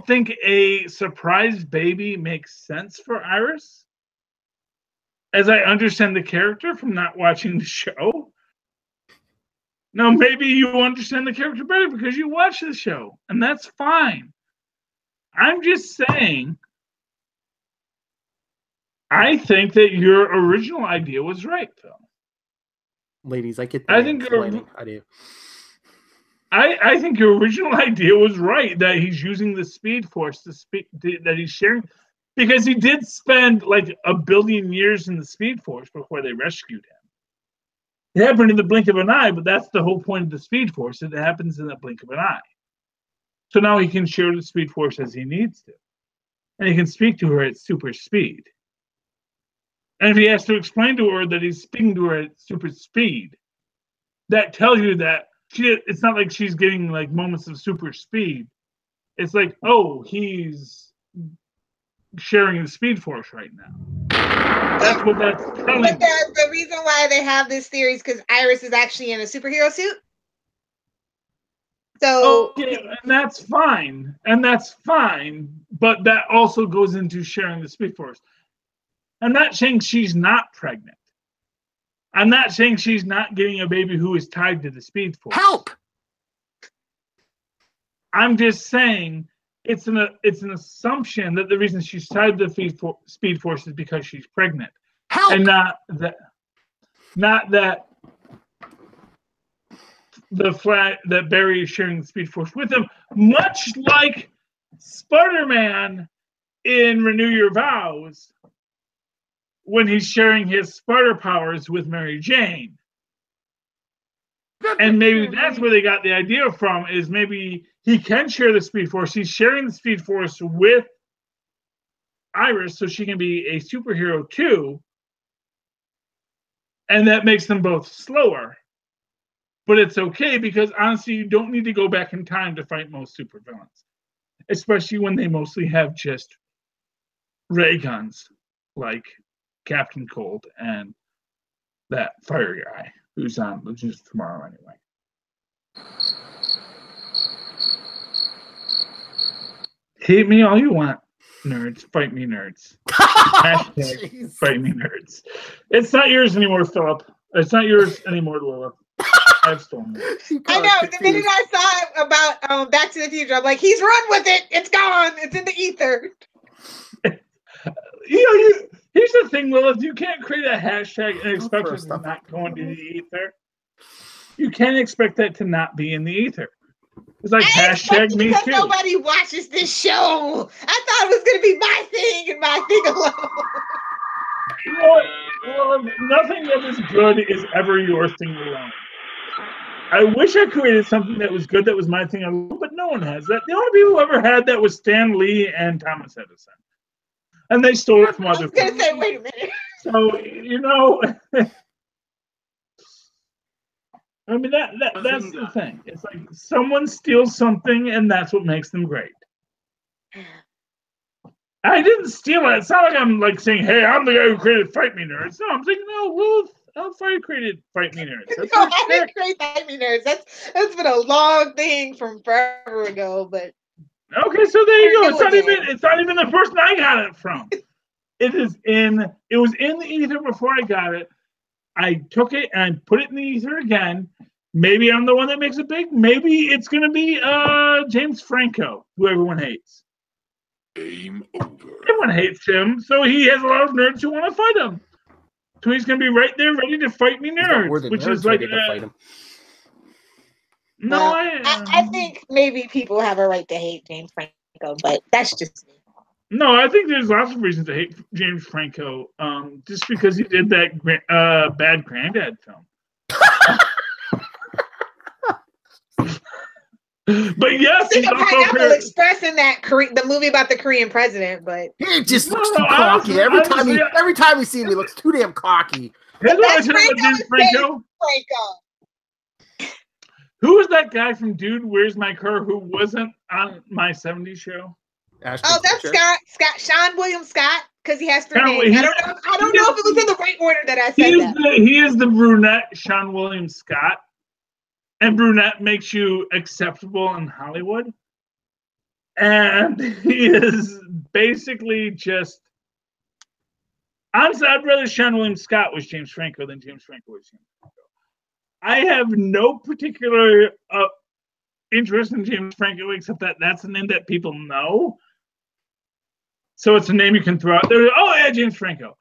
think a surprise baby makes sense for Iris. As I understand the character from not watching the show. Now, maybe you understand the character better because you watch the show, and that's fine. I'm just saying, I think that your original idea was right, Phil. Ladies, I get I think I do. I think your original idea was right, that he's using the Speed Force that he's sharing, because he did spend like 1 billion years in the Speed Force before they rescued him. It happened in the blink of an eye, but that's the whole point of the Speed Force. It happens in the blink of an eye. So now he can share the Speed Force as he needs to. And he can speak to her at super speed. And if he has to explain to her that he's speaking to her at super speed, that tells you that it's not like she's getting like moments of super speed. It's like, oh, he's sharing the Speed Force right now. That's what that's telling me. The reason why they have this theory is because Iris is actually in a superhero suit. So and that's fine. And that's fine. But that also goes into sharing the Speed Force. I'm not saying she's not pregnant. I'm not saying she's not getting a baby who is tied to the Speed Force. Help! I'm just saying it's an assumption that the reason she's tied to the Speed Force is because she's pregnant. Help! And not that that Barry is sharing the Speed Force with him, much like Spider-Man in Renew Your Vows, when he's sharing his Spider powers with Mary Jane. And maybe that's where they got the idea from, is maybe he can share the Speed Force. He's sharing the Speed Force with Iris so she can be a superhero too. And that makes them both slower. But it's okay because honestly, you don't need to go back in time to fight most supervillains. Especially when they mostly have just ray guns like Captain Cold and that fire guy who's on just tomorrow anyway. Hate me all you want, nerds. Fight me, nerds. Hashtag fight me, nerds. It's not yours anymore, Philip. It's not yours anymore, Lilith. I've stolen it. I know. The minute I saw it about Back to the Future, I'm like, he's run with it. It's gone. It's in the ether. Here's the thing, Lilith. You can't create a hashtag and expect it to not go into the ether. You can't expect that to not be in the ether. It's like hashtag me too. Nobody watches this show. I thought it was going to be my thing and my thing alone. You know what? Well, nothing that is good is ever your thing alone. I wish I created something that was good that was my thing alone, but no one has that. The only people who ever had that was Stan Lee and Thomas Edison. And they stole it from other people. I was going to say, wait a minute. So, I mean, that's the thing. It's like someone steals something, and that's what makes them great. I didn't steal it. It's not like I'm like saying, "Hey, I'm the guy who created Fight Me Nerds." No, I'm saying, "No, Lilith Fire created Fight Me Nerds." That's No, I didn't create Fight Me Nerds. That's been a long thing from forever ago. But okay, so there you go. It's not even the person I got it from. It was in the ether before I got it. I took it and put it in the ether again. Maybe I'm the one that makes it big. Maybe it's gonna be James Franco, who everyone hates. Game over. Everyone hates him, so he has a lot of nerds who want to fight him. So he's gonna be right there, ready to fight me, nerds, which is like to fight him. No, I think maybe people have a right to hate James Franco, but that's just me. No, I think there's lots of reasons to hate James Franco, just because he did that bad Granddad film. But yes, he's also Pineapple Express in that the movie about the Korean president, but he just looks too cocky. Every time we see him, he looks too damn cocky. That's James Franco. Who was that guy from Dude, Where's My Car who wasn't on My 70s Show? Ashton that's Sean William Scott, because he has three names. I don't know if it was in the right order that I said that. He is the brunette Sean William Scott. And brunette makes you acceptable in Hollywood. And he is basically just... Honestly, I'd rather Sean William Scott was James Franco than James Franco was James Franco. I have no particular interest in James Franco, except that that's a name that people know. So it's a name you can throw out there. Oh, yeah, James Franco.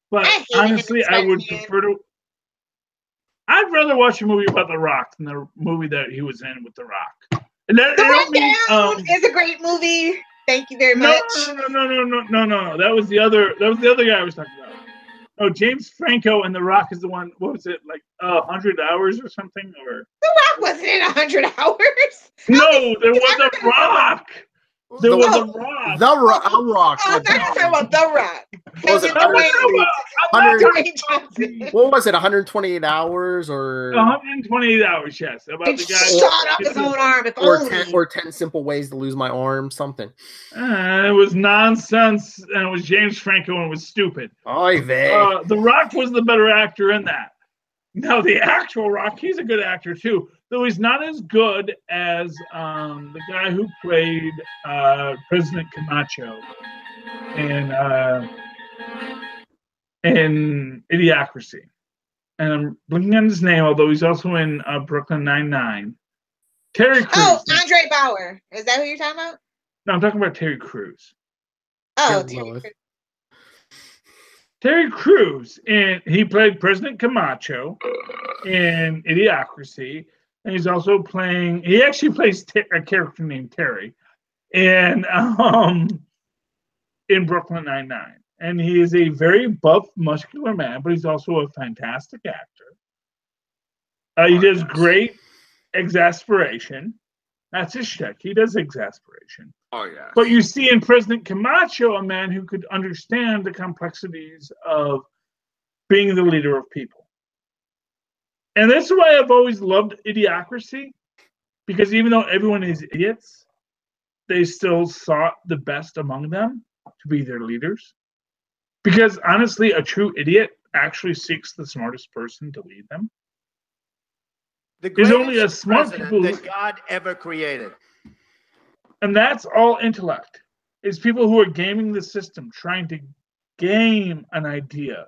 But honestly, I would prefer to... I'd rather watch a movie about The Rock than the movie that he was in with The Rock. And that, The Rundown is a great movie. Thank you very much. No. That was the other guy I was talking about. Oh, James Franco and The Rock is the one. What was it, like 100 Hours or something? Or The Rock wasn't in 100 Hours. No, there was A Rock. There was A Rock. The Rock. Oh, I'm talking about The Rock. Was it what was it? 128 hours or 128 hours? Yes, about the guy shot up his own arm. Or 10 simple ways to lose my arm. Something. It was nonsense, and it was James Franco, and it was stupid. The Rock was the better actor in that. Now the actual Rock, he's a good actor too, though he's not as good as the guy who played President Camacho in Idiocracy. And I'm blinking on his name, although he's also in Brooklyn Nine-Nine. Terry Crews. Oh, Andre Bauer. Is that who you're talking about? No, I'm talking about Terry Crews. Oh, Terry Crews. Terry Crews, and he played President Camacho in Idiocracy, and he's also playing. He actually plays a character named Terry, and in Brooklyn Nine-Nine, and he is a very buff, muscular man, but he's also a fantastic actor. He does great exasperation. That's his shtick. He does exasperation. Oh, yeah. But you see in President Camacho a man who could understand the complexities of being the leader of people. And that's why I've always loved Idiocracy, because even though everyone is idiots, they still sought the best among them to be their leaders. Because honestly, a true idiot actually seeks the smartest person to lead them. There's only a smart people that God ever created. And that's all intellect. It's people who are gaming the system, trying to game an idea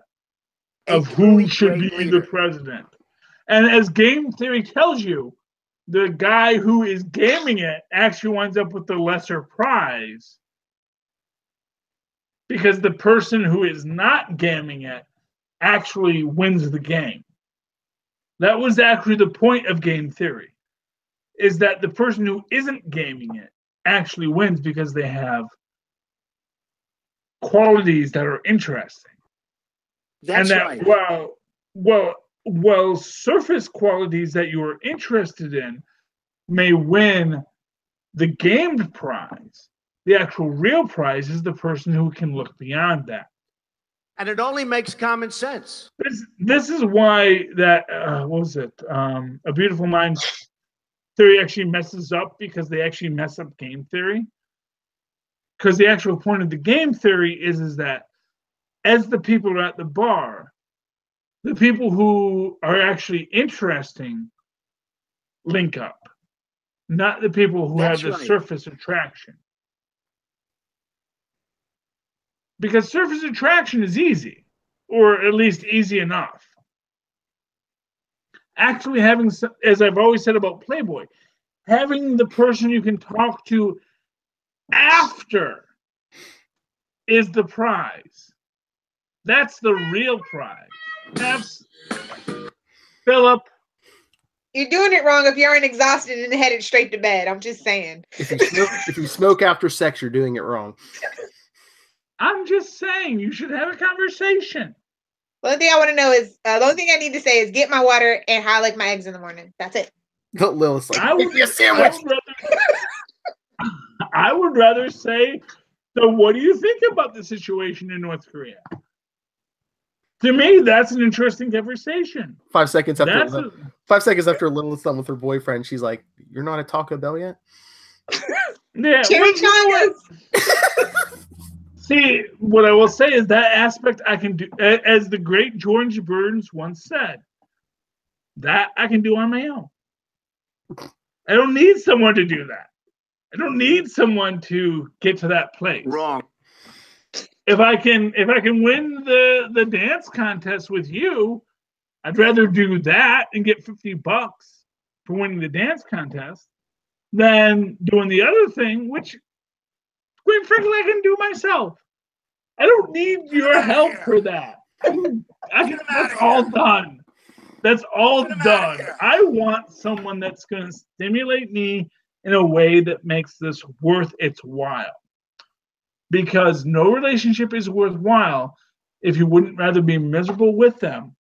of who should be the president. And as game theory tells you, the guy who is gaming it actually winds up with the lesser prize, because the person who is not gaming it actually wins the game. That was actually the point of game theory, is that the person who isn't gaming it actually wins because they have qualities that are interesting. That's and that, right. Well, surface qualities that you are interested in may win the gamed prize. The actual real prize is the person who can look beyond that. And it only makes common sense. This is why that what was it? A Beautiful Mind theory actually messes up, because they actually mess up game theory. Because the actual point of the game theory is that as the people are at the bar, the people who are actually interesting link up, not the people who That's have the right. surface attraction. Because surface attraction is easy, or at least easy enough. Actually having, as I've always said about Playboy, having the person you can talk to after is the prize. That's the real prize. Philip. You're doing it wrong if you aren't exhausted and headed straight to bed. I'm just saying. If you smoke after sex, you're doing it wrong. I'm just saying you should have a conversation. The only thing I want to know is the only thing I need to say is get my water and how I like my eggs in the morning. That's it. Lilith's like, I would be a sandwich. I would rather say, so what do you think about the situation in North Korea? To me, that's an interesting conversation. 5 seconds after 5 seconds after Lilith's done with her boyfriend, she's like, "You're not at Taco Bell yet?" Yeah. Chimichangas. See, what I will say is that aspect I can do, as the great George Burns once said, that I can do on my own. I don't need someone to do that. I don't need someone to get to that place. Wrong. If I can win the dance contest with you, I'd rather do that and get $50 for winning the dance contest than doing the other thing, which, quite frankly, I can do myself. I don't need your help for that. That's all done. That's all done. I want someone that's going to stimulate me in a way that makes this worth its while. Because no relationship is worthwhile if you wouldn't rather be miserable with them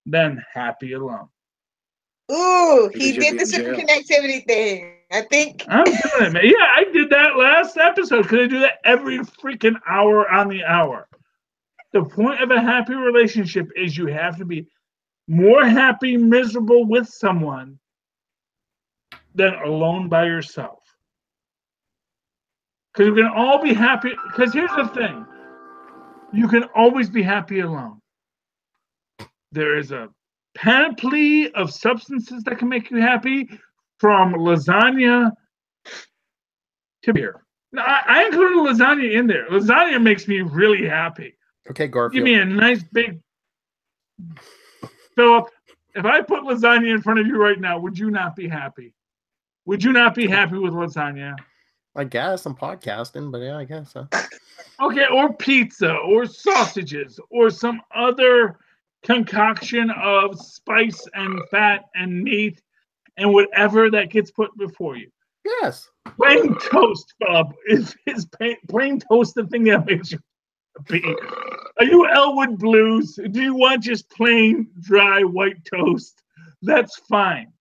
than happy alone. Ooh, Because he you'll did be the in jail. super connectivity thing. I think. I'm doing it, man. Yeah, I did that last episode because I do that every freaking hour on the hour. The point of a happy relationship is you have to be more happy, miserable with someone than alone by yourself. Because we can all be happy. Because here's the thing. You can always be happy alone. There is a panoply of substances that can make you happy, from lasagna to beer. Now, I included lasagna in there. Lasagna makes me really happy. Okay, Garfield. Give me a nice big... Philip, if I put lasagna in front of you right now, would you not be happy? Would you not be happy with lasagna? I guess I'm podcasting, but yeah, I guess so. Okay, or pizza, or sausages, or some other concoction of spice and fat and meat and whatever that gets put before you. Yes. Plain toast, Bob. Is plain toast the thing that makes you happy? Are you Elwood Blues? Do you want just plain, dry, white toast? That's fine.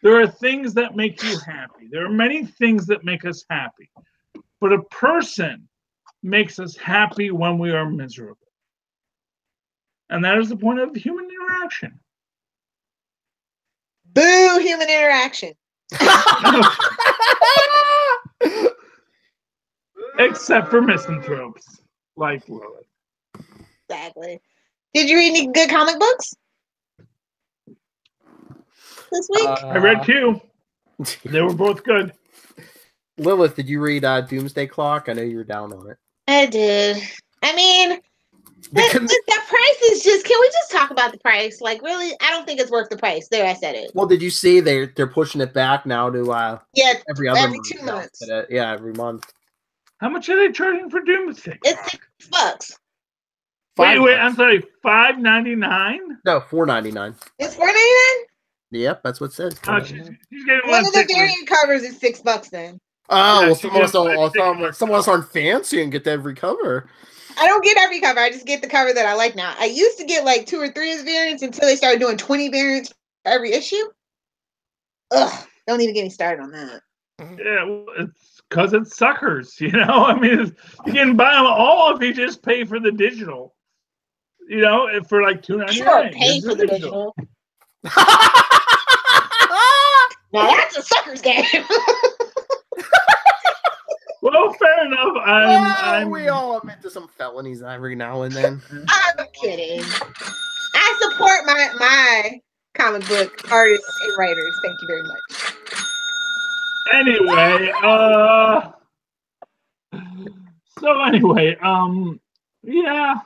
There are things that make you happy. There are many things that make us happy. But a person makes us happy when we are miserable. And that is the point of human interaction. Boo, human interaction. Except for misanthropes like Lilith. Exactly. Did you read any good comic books this week? I read 2. They were both good. Lilith, did you read Doomsday Clock? I know you were down on it. I did. I mean, the price is just, can we just talk about the price? Like, really, I don't think it's worth the price. There, I said it. Well, did you see they're pushing it back now to yeah, every other every month 2 months. Yeah, every month. How much are they charging for Doomsday? It's $6. Wait, I'm sorry, $5.99? No, $4.99. It's $4.99? Yep, that's what it says. Oh, she's getting One of the variant covers is $6 then. Oh, Yeah, well, some of us aren't fancy and get every cover. I don't get every cover. I just get the cover that I like now. I used to get like 2 or 3 as variants until they started doing 20 variants for every issue. Ugh, don't even get me started on that. Yeah, well, it's because it's suckers, you know? I mean, you can buy them all if you just pay for the digital. You know, for like $2.99. Sure, pay for the digital. Now that's a sucker's game. Well, fair enough. We all admit to some felonies every now and then. I'm kidding. I support my comic book artists and writers. Thank you very much. Anyway, yeah,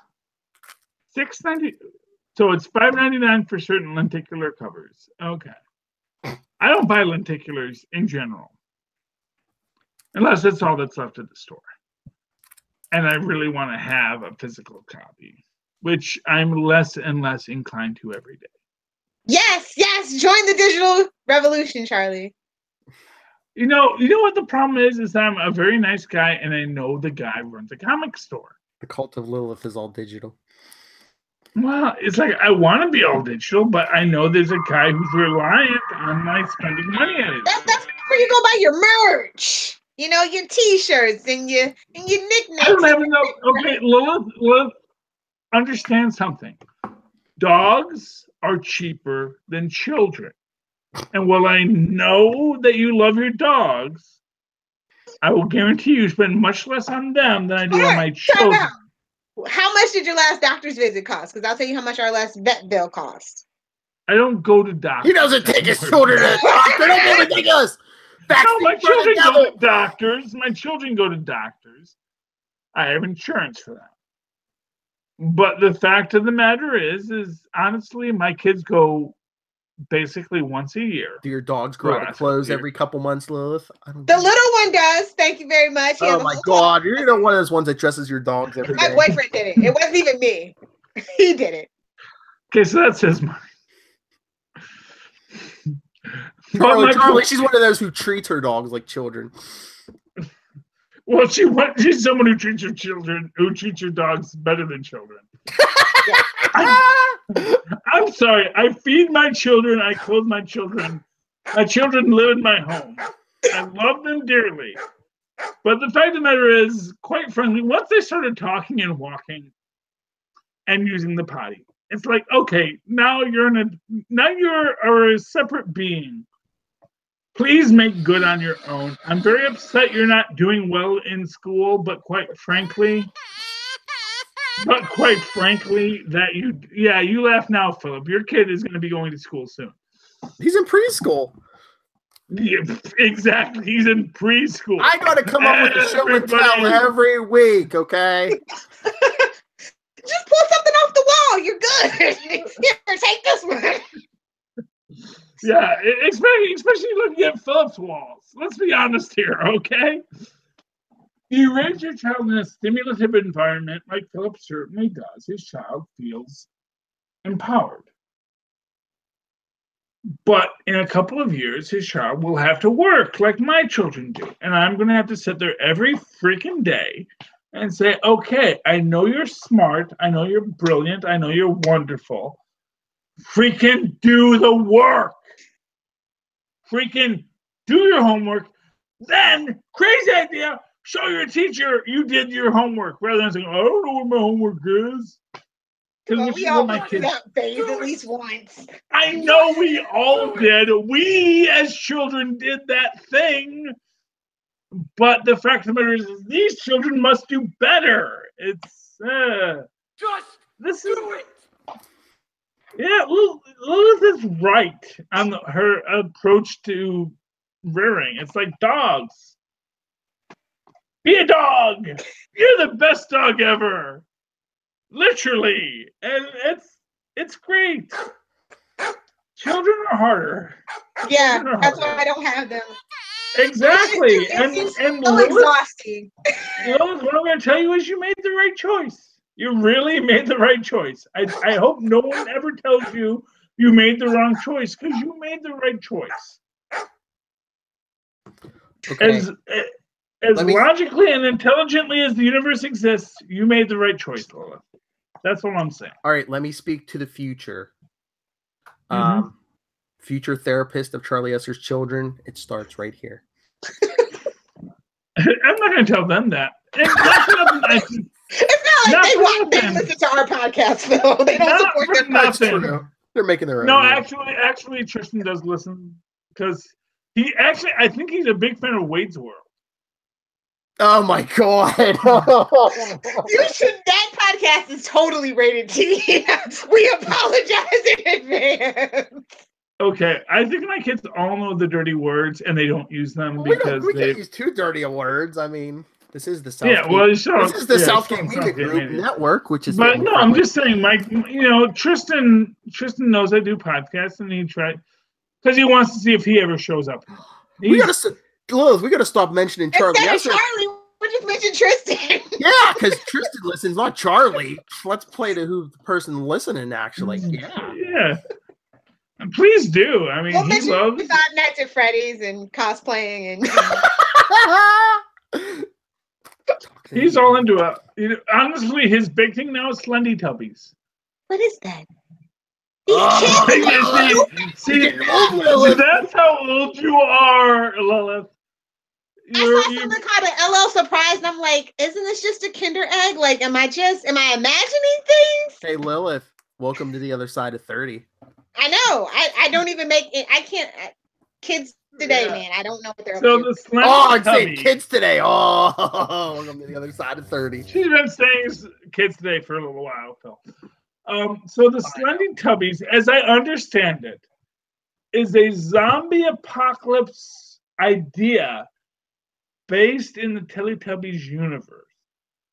$6.90. So it's $5.99 for certain lenticular covers. Okay, I don't buy lenticulars in general, unless it's all that's left at the store, and I really want to have a physical copy, which I'm less and less inclined to every day. Yes, join the digital revolution, Charlie. You know what the problem is I'm a very nice guy, and I know the guy runs a comic store. The cult of Lilith is all digital. Well, it's like I want to be all digital, but I know there's a guy who's reliant on my spending money on it. That's where you go buy your merch. You know, your T-shirts and your nicknames. I don't have enough. Okay, Lilith, understand something. Dogs are cheaper than children. And while I know that you love your dogs, I will guarantee you spend much less on them than I do on my children. How much did your last doctor's visit cost? Because I'll tell you how much our last vet bill cost. I don't go to doctors. He doesn't take his children to the doctor. Don't be ridiculous. No, my children go to doctors. My children go to doctors. I have insurance for that. But the fact of the matter is honestly, my kids go basically once a year. Do your dogs grow out of clothes every couple months, Lilith? The little one does. Thank you very much. Oh my God, you're one of those ones that dresses your dogs every day. My boyfriend did it. It wasn't even me. He did it. Okay, so that's his money. Charlie, she's one of those who treats her dogs like children. Well, she's someone who treats her dogs better than children. I'm sorry. I feed my children. I clothe my children. My children live in my home. I love them dearly. But the fact of the matter is, quite frankly, once they started talking and walking and using the potty, it's like, okay, now you're a separate being. Please make good on your own. I'm very upset you're not doing well in school, but quite frankly, that you laugh now, Philip. Your kid is going to be going to school soon. He's in preschool. Yeah, exactly. He's in preschool. I got to come up with a show and tell every week, okay? Just pull something off the wall. You're good. Here, take this one. Yeah, especially looking at Philip's walls. Let's be honest here, okay? You raise your child in a stimulative environment like Philip certainly does. His child feels empowered. But in a couple of years, his child will have to work like my children do. And I'm going to have to sit there every freaking day and say, okay, I know you're smart. I know you're brilliant. I know you're wonderful. Freaking do the work. Freaking do your homework. Then, crazy idea, show your teacher you did your homework rather than saying, I don't know what my homework is. Well, we all went through that phase at least once. I know we all did. We as children did that thing. But the fact of the matter is these children must do better. It's just do it. Yeah, Lilith is right on her approach to rearing. It's like dogs. Be a dog. You're the best dog ever. Literally. And it's great. Children are harder. Yeah, that's why I don't have them. Exactly. And so exhausting. Lilith, what I'm going to tell you is you made the right choice. You really made the right choice. I hope no one ever tells you you made the wrong choice, because you made the right choice. Okay. As logically and intelligently as the universe exists, you made the right choice, Lola. That's what I'm saying. All right, let me speak to the future. Future therapist of Charlie Esser's children. It starts right here. I'm not going to tell them that. It's not not Not like for they nothing. listen to our podcast, Phil. They don't Not support for their That's nothing. true. They're making their own. No, yeah. actually, Tristan does listen because I think he's a big fan of Wade's World. Oh my god. You should. That podcast is totally rated T. We apologize in advance. Okay, I think my kids all know the dirty words and they don't use them we because can't they. use too dirty of words. I mean, this is the South. Yeah, well, this is the Southgate Media Southgate Group Media. Network, which is. But no, I'm just saying, Mike. Tristan knows I do podcasts, and he tried because he wants to see if he ever shows up. We gotta stop mentioning Charlie. Instead of Charlie, we just mentioned Tristan. Yeah, because Tristan listens, not Charlie. Let's play to who the person listening actually. Yeah. Yeah. And please do. I mean, We'll he mention loves. Five Nights at Freddy's and cosplaying and. He's all into it. Honestly, his big thing now is Slendy Tubbies. What is that? See, that's how old you are, Lilith. I saw something called an LL surprise, and I'm like, isn't this just a Kinder egg? Like, am I imagining things? Hey Lilith, welcome to the other side of 30. I know. I don't even make it. I can't. Kids today, man. I don't know what they're up So to. the Slendy I'm Tubby. saying kids today. Oh, welcome to the other side of 30. She's been saying kids today for a little while, Phil. So the Slendy Tubbies, as I understand it, is a zombie apocalypse idea based in the Teletubbies universe,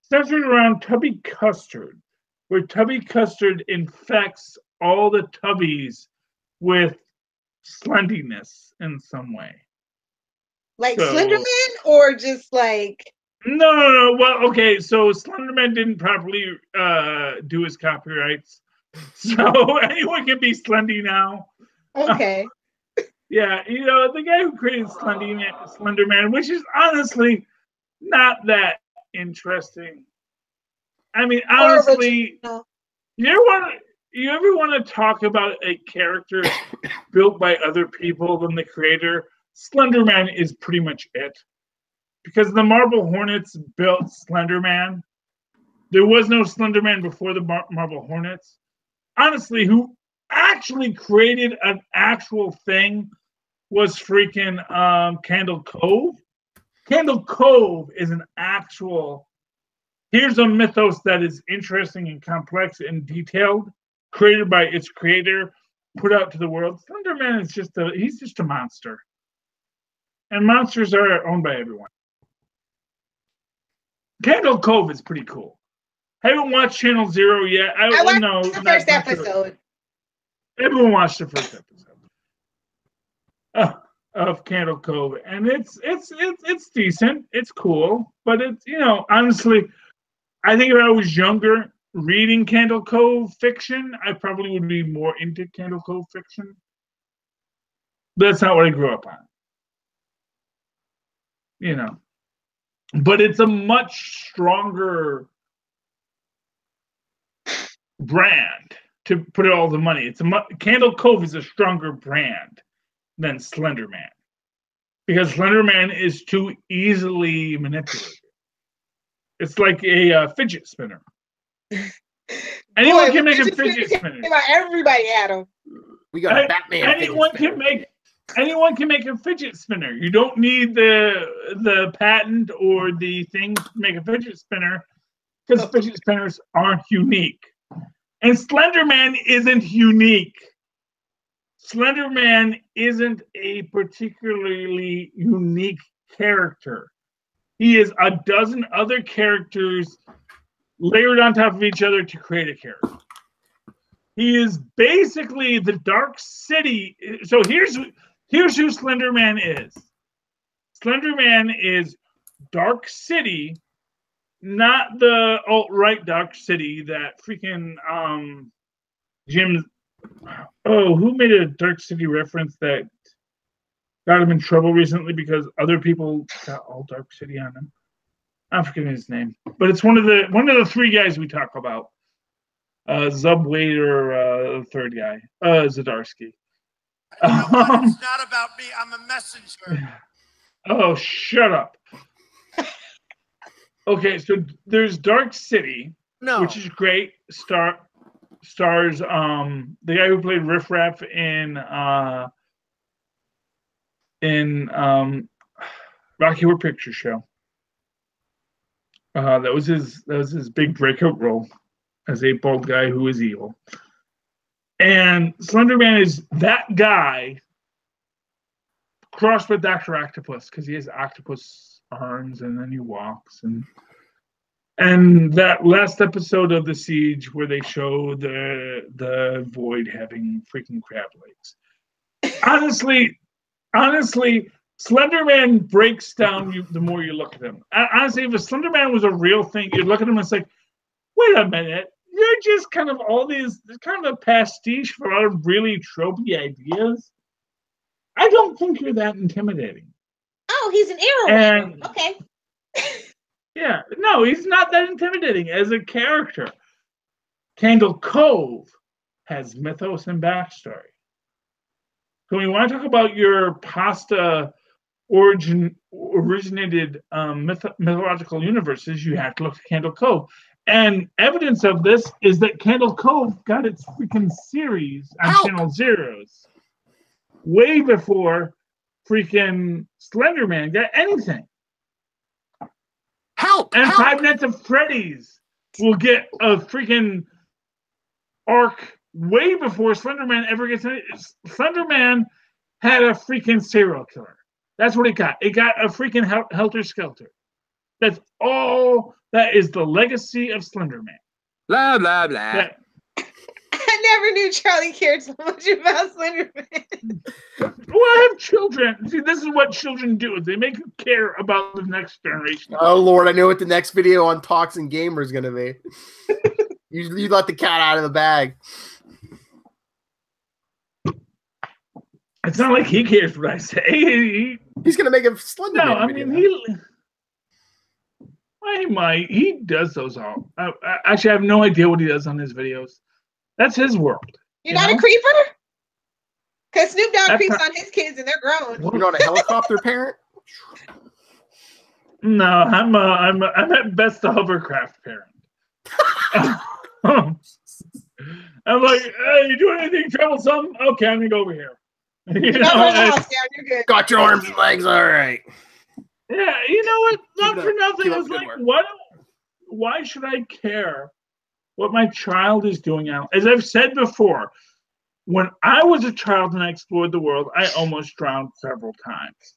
centered around Tubby Custard, where Tubby Custard infects all the Tubbies with slendiness in some way. Like So- Slenderman, or just like No. Well, okay. So Slenderman didn't properly do his copyrights, so anyone can be Slendy now. okay. Yeah, the guy who created Slenderman, which is honestly not that interesting. I mean, honestly, you ever want to talk about a character built by other people than the creator? Slenderman is pretty much it. Because the Marble Hornets built Slenderman. There was no Slenderman before the Marble Hornets. Honestly, who actually created an actual thing was freaking Candle Cove. Candle Cove is an actual... Here's a mythos that is interesting and complex and detailed, created by its creator, put out to the world. Slenderman is he's just a monster. And monsters are owned by everyone. Candle Cove is pretty cool. Haven't watched Channel Zero yet. I watched the first episode. Everyone watched the first episode of Candle Cove, and it's decent. It's cool, but it's honestly, I think if I was younger, reading Candle Cove fiction, I probably would be more into Candle Cove fiction. But that's not what I grew up on. But it's a much stronger brand to put all the money. Candle Cove is a stronger brand than Slenderman, because Slenderman is too easily manipulated. It's like a fidget spinner. Anyone can make a fidget spinner. Everybody, Adam. We got a Batman. Anyone can make a fidget spinner. You don't need the patent or the thing to make a fidget spinner, because fidget spinners aren't unique. And Slenderman isn't unique. Slenderman isn't a particularly unique character. He is a dozen other characters layered on top of each other to create a character. He is basically the Dark City. So here's who Slenderman is. Slenderman is Dark City, not the alt-right Dark City that freaking Jim. Oh, who made a Dark City reference that got him in trouble recently because other people got all Dark City on him? I'm forgetting his name, but it's one of the three guys we talk about. Zub Wade or the third guy, Zdarsky. It's not about me. I'm a messenger. Oh, shut up. Okay, so there's Dark City, No. which is great. Stars the guy who played Riff Raff in Rocky Horror Picture Show. That was his big breakout role as a bald guy who is evil. And Slender Man is that guy crossed with Dr. Octopus because he has octopus arms and then he walks and that last episode of The Siege where they show the Void having freaking crab legs. Honestly, Slender Man breaks down you the more you look at him. Honestly, if a Slender Man was a real thing, you'd look at him and it's like, wait a minute, you're just kind of all these kind of a pastiche for a lot of really tropey ideas. I don't think you're that intimidating. Oh, he's an arrow. Okay. Yeah, no, he's not that intimidating as a character. Candle Cove has mythos and backstory. So when you want to talk about your pasta originated mythological universes, you have to look at Candle Cove. And evidence of this is that Candle Cove got its freaking series on Channel Zeros way before freaking Slender Man got anything. And Five Nights at Freddy's will get a freaking arc way before Slender Man ever gets any. Slender Man had a freaking serial killer. That's what it got. It got a freaking Helter Skelter. That's all. That is the legacy of Slender Man. Blah, blah, blah. I never knew Charlie cared so much about Slender Man. Well, I have children. See, this is what children do. They make you care about the next generation. Oh, Lord, I know what the next video on Talks and Gamer is going to be. you let the cat out of the bag. It's not like he cares what I say. He's going to make a Slender Man No, I video. mean, he might. He does those all. Actually, I have no idea what he does on his videos. That's his world. You're not a creeper? Because Snoop Dogg creeps on his kids and they're grown. You're not a helicopter parent? No, I'm at best a hovercraft parent. I'm like, hey, you doing anything troublesome? Okay, I'm gonna go over here. You know, you're good. Got your arms and legs, all right. Yeah, you know what? Not for nothing. Keep It's up like, good why should I care what my child is doing out? As I've said before, when I was a child and I explored the world, I almost drowned several times.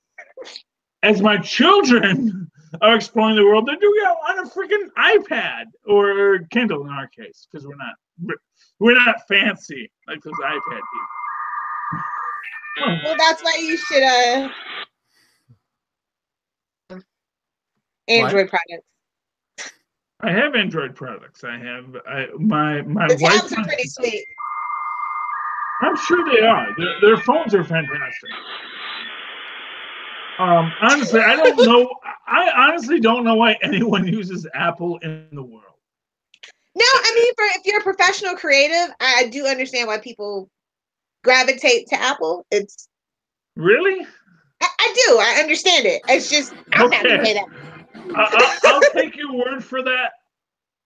As my children are exploring the world, they're doing it on a freaking iPad or Kindle in our case, because we're not fancy like those iPad people. Well, that's why you should Android products. I have Android products. I have my The wife. tabs are pretty sweet. I'm sure they are. Their phones are fantastic. Honestly, I don't know. I honestly don't know why anyone uses Apple in the world. No, I mean, if you're a professional creative, I do understand why people gravitate to Apple. It's really. I do. I understand it. It's just I'm not gonna pay that. I'll take your word for that.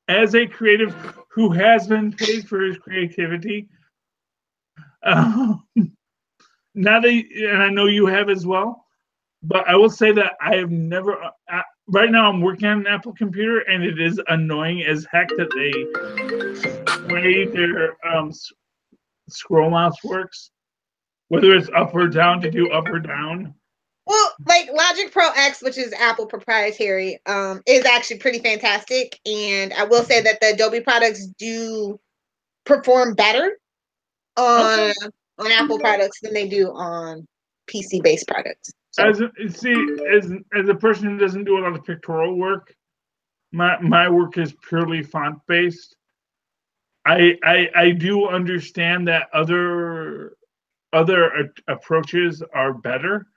As a creative who has been paid for his creativity, now and I know you have as well, but I will say that I have never. Right now, I'm working on an Apple computer, and it is annoying as heck that the way their scroll mouse works, whether it's up or down to do up or down. Well, like Logic Pro X, which is Apple proprietary, is actually pretty fantastic. And I will say that the Adobe products do perform better on Apple products than they do on PC-based products. So. As a person who doesn't do a lot of pictorial work, my work is purely font based. I do understand that other approaches are better.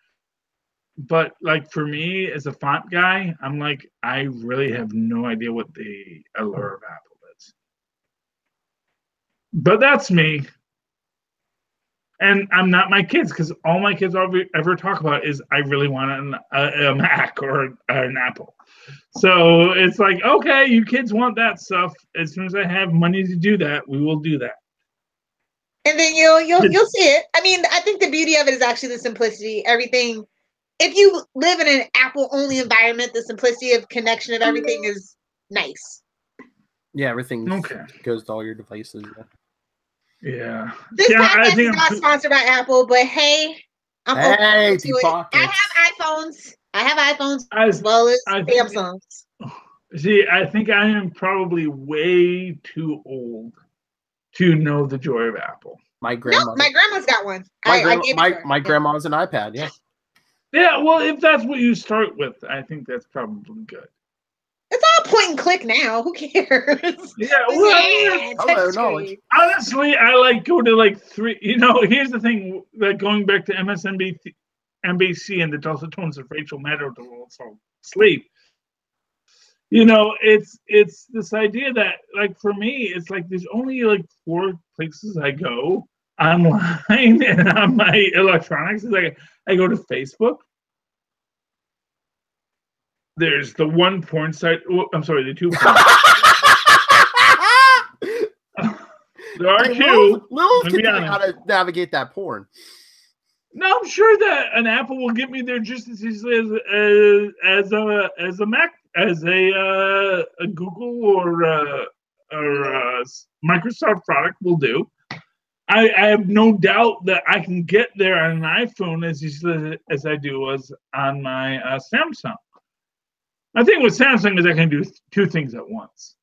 But like for me as a font guy, I'm like, I really have no idea what the allure of Apple is. But that's me. And I'm not my kids, because all my kids ever talk about is I really want a Mac or an Apple. So it's like, okay, you kids want that stuff. As soon as I have money to do that, we will do that. And then you'll see it. I mean, I think the beauty of it is actually the simplicity. Everything. If you live in an Apple only environment, the simplicity of connection of everything is nice. Yeah, everything Okay. goes to all your devices. Yeah. This Yeah, podcast is not sponsored by Apple, but hey, I'm open to it. I have iPhones as well as Samsungs. See, I think I am probably way too old to know the joy of Apple. My grandma's got one. My grandma's an iPad, yeah. Yeah, well, if that's what you start with, I think that's probably good. It's all point and click now. Who cares? Yeah, well, honestly, I like go to like 3. You know, here's the thing: that going back to MSNBC and the dulcet tones of Rachel Maddow to also sleep. You know, it's this idea that, like, for me, it's like there's only like 4 places I go online and on my electronics. It's like I go to Facebook. There's the one porn site. Oh, I'm sorry, the 2 porn There are 2. Lilith can tell you how to navigate that porn. No, I'm sure that an Apple will get me there just as easily as a Mac, as a Google or Microsoft product will do. I have no doubt that I can get there on an iPhone as easily as I do on my Samsung. My thing with Samsung is I can do 2 things at once.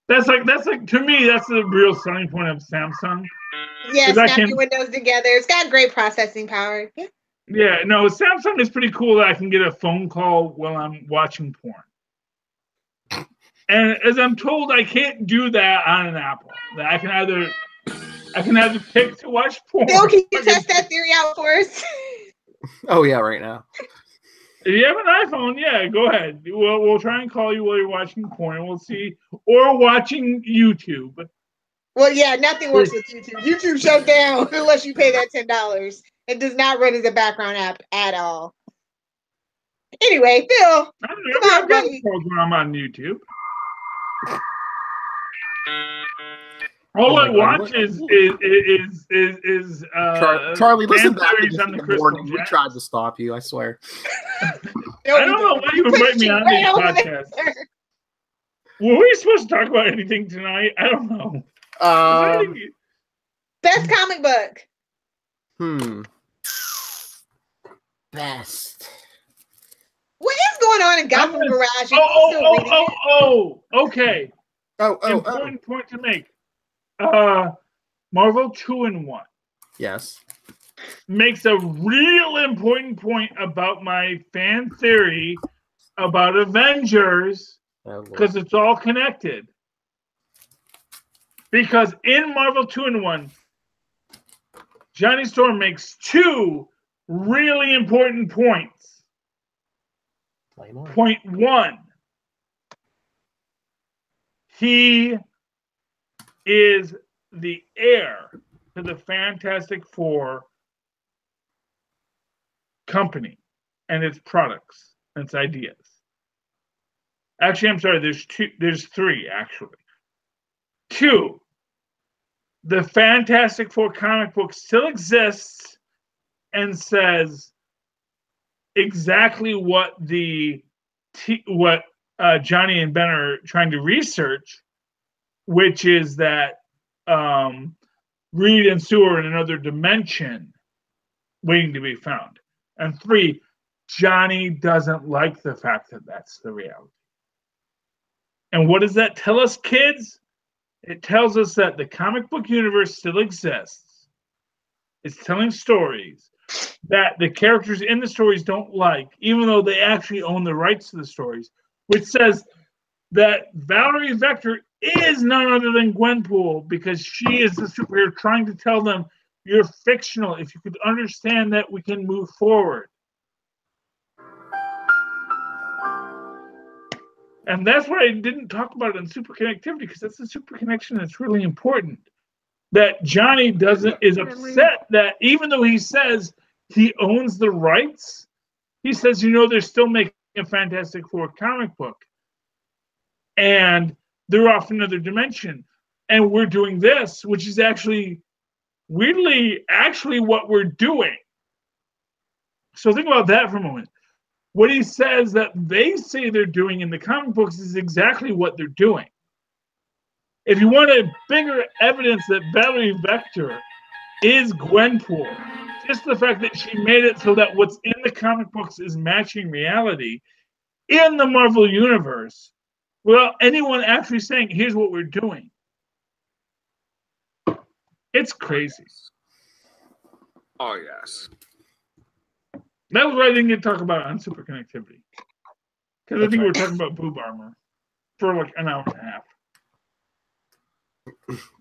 That's like to me, that's the real selling point of Samsung. Yeah, snap your windows together. It's got great processing power. Yeah. Yeah, no, Samsung is pretty cool that I can get a phone call while I'm watching porn. And as I'm told, I can't do that on an Apple. That I can either pick to watch porn. Bill, can you test that theory out for us? Oh yeah, right now. If you have an iPhone, yeah, go ahead. We'll try and call you while you're watching porn. We'll see, or watching YouTube. Well, yeah, nothing works with YouTube. YouTube shut down unless you pay that $10. It does not run as a background app at all. Anyway, Phil, come on, buddy. When I'm on YouTube. All I watch is Charlie. Listen back on the morning. We tried to stop you. I swear. I don't know why you invite me on these podcasts. Were we supposed to talk about anything tonight? I don't know. Best comic book. Best. What is going on in Gotham Garage? Okay. Important point to make. Marvel 2-in-1. Yes. Makes a real important point about my fan theory about Avengers, because it's all connected. Because in Marvel 2-in-1, Johnny Storm makes 2 really important points. Point 1, he is the heir to the Fantastic Four company and its products and its ideas. Actually, I'm sorry, there's 3, actually. 2, the Fantastic Four comic book still exists and says exactly what Johnny and Ben are trying to research, which is that Reed and Sue are in another dimension waiting to be found. And 3, Johnny doesn't like the fact that that's the reality. And what does that tell us, kids? It tells us that the comic book universe still exists. It's telling stories that the characters in the stories don't like, even though they actually own the rights to the stories, which says that Valerie Vector is none other than Gwenpool, because she is the superhero trying to tell them, you're fictional. If you could understand that, we can move forward. And that's why I didn't talk about it in super connectivity, because that's a super connection that's really important. that Johnny is upset that even though he says he owns the rights, he says, they're still making a Fantastic Four comic book. And they're off another dimension. And we're doing this, which is actually, weirdly, what we're doing. So think about that for a moment. What he says that they say they're doing in the comic books is exactly what they're doing. If you want a bigger evidence that Valerie Vector is Gwenpool, just the fact that she made it so that what's in the comic books is matching reality in the Marvel Universe, well, anyone actually saying, here's what we're doing. It's crazy. Oh, yes. That was what I didn't get to talk about on Super Connectivity. Because I think we were talking about boob armor for like an hour and a half.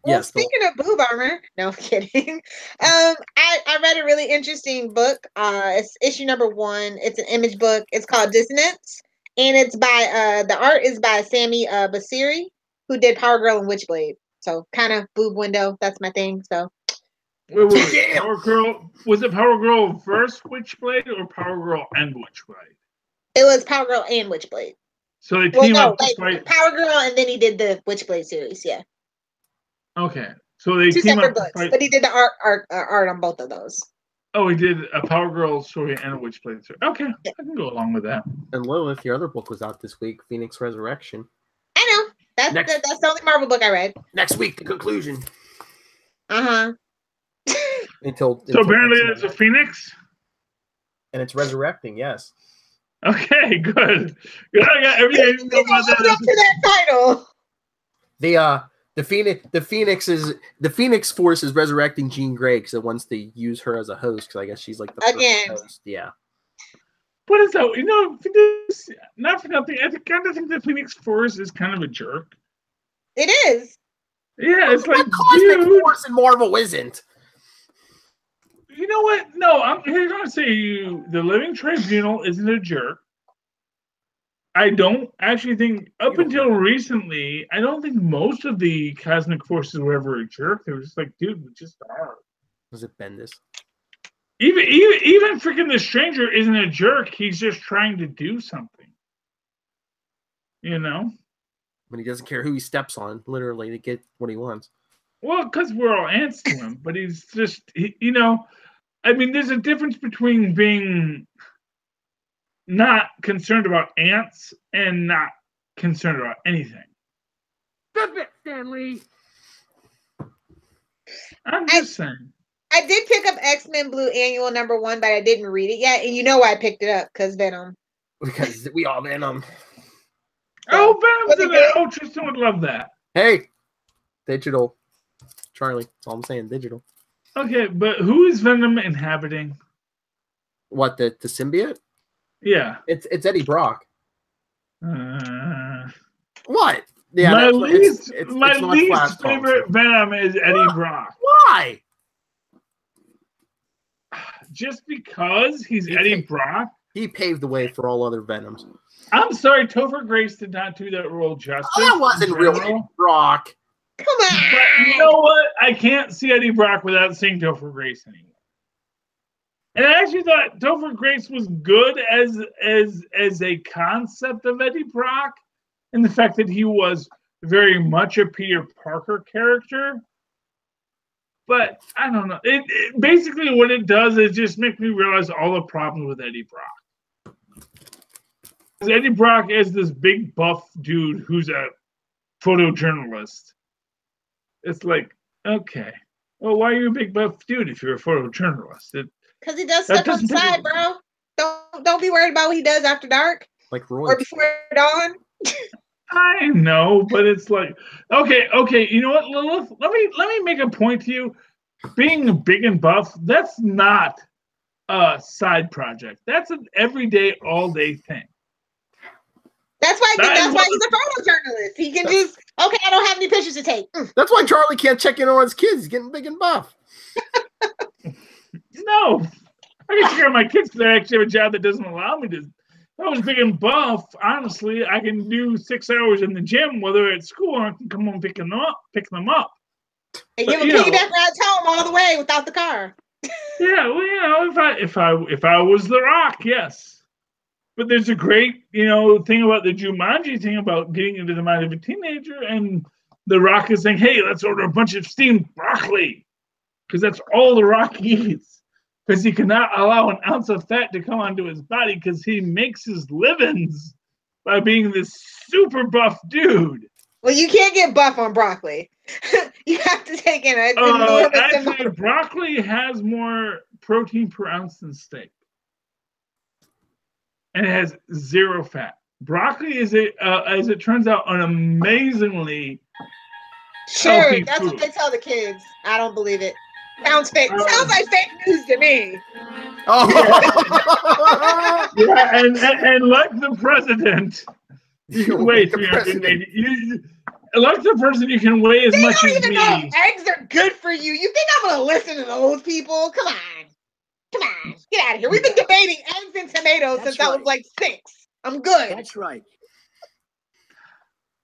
Well, speaking of boob armor, no I'm kidding. I read a really interesting book. It's issue number 1. It's an image book. It's called Dissonance, and it's by the art is by Sammy Basiri, who did Power Girl and Witchblade. So kind of boob window. That's my thing. So. Wait, Power Girl, was it Power Girl first Witchblade or Power Girl and Witchblade? It was Power Girl and Witchblade. So they team up to fight Power Girl, and then he did the Witchblade series. Yeah. Okay, so they two team separate up books, to fight. but he did the art on both of those. Oh, he did a Power Girl story and a Witchblade story. Okay, yeah. I can go along with that. And Lilith, your other book was out this week, Phoenix Resurrection. I know. That's the only Marvel book I read. Next week, the conclusion. Uh-huh. Until apparently it's a Phoenix? And it's resurrecting, yes. Okay, good. I got everything about that. Up to that title. The Phoenix Force is resurrecting Jean Grey because it wants to use her as a host because I guess she's like the first host. Yeah. What is that? Not for nothing. I kind of think the Phoenix Force is kind of a jerk. It is. Yeah, it's like Cosmic Force in Marvel isn't. You know what? No, I'm going to say the Living Tribunal isn't a jerk. I don't actually think, up until recently, I don't think most of the Cosmic Forces were ever a jerk. They were just like, dude, we just are. Was it Bendis? Even freaking the Stranger isn't a jerk. He's just trying to do something. When he doesn't care who he steps on, literally, to get what he wants. Well, because we're all ants to him, but he's just, I mean, there's a difference between being not concerned about ants and not concerned about anything. Stop it, Stanley. I'm just saying. I did pick up X-Men Blue Annual number 1, but I didn't read it yet. And you know why I picked it up? Because Venom. Because we all Venom. Oh, Venom's in there. Oh, Tristan would love that. Hey, digital. Charlie, that's all I'm saying, digital. Okay, but who is Venom inhabiting? What, the symbiote? Yeah. It's Eddie Brock. What? Yeah, my least favorite Venom is Eddie Brock. Why? Just because he's Eddie Brock? He paved the way for all other Venoms. I'm sorry, Topher Grace did not do that role justice. Oh, that wasn't really Eddie Brock. Come on. But you know what? I can't see Eddie Brock without seeing Topher Grace anymore. And I actually thought Topher Grace was good as a concept of Eddie Brock, and the fact that he was very much a Peter Parker character. But I don't know. It basically what it does is just make me realize all the problems with Eddie Brock. Because Eddie Brock is this big buff dude who's a photojournalist. It's like, okay, well, why are you a big buff dude if you're a photojournalist? Because he does stuff on the side, bro. Don't be worried about what he does after dark. Like Roy. Or before dawn. I know, but it's like, okay. You know what, Lilith? Let me make a point to you. Being big and buff, that's not a side project. That's an everyday, all day thing. That's why he's a photojournalist. He can just, okay, I don't have any pictures to take. That's why Charlie can't check in on his kids. He's getting big and buff. No, I can check on my kids because I actually have a job that doesn't allow me to. If I was big and buff, honestly, I can do 6 hours in the gym, whether at school or I can come home pick them up. And give a piggyback ride home all the way without the car. Yeah, well, you know, if I was The Rock, yes. But there's a great, you know, thing about the Jumanji thing about getting into the mind of a teenager, and The Rock is saying, "Hey, let's order a bunch of steamed broccoli," because that's all The Rock eats. Because he cannot allow an ounce of fat to come onto his body, because he makes his livings by being this super buff dude. Well, you can't get buff on broccoli. You have to take in an enormous Actually, amount. broccoli has more protein per ounce than steak, and it has zero fat. Broccoli is as it turns out, an amazingly Sure, healthy that's food. what they tell the kids. I don't believe it. Sounds fake. Sounds like fake news to me. Oh. Yeah, and like the president, you can weigh 380. Like the person, you can weigh as They much don't as even me. know if eggs are good for you. You think I'm gonna listen to those people? Come on. Come on. Get out of here. We've been debating eggs and tomatoes since I was like 6. I'm good. That's right.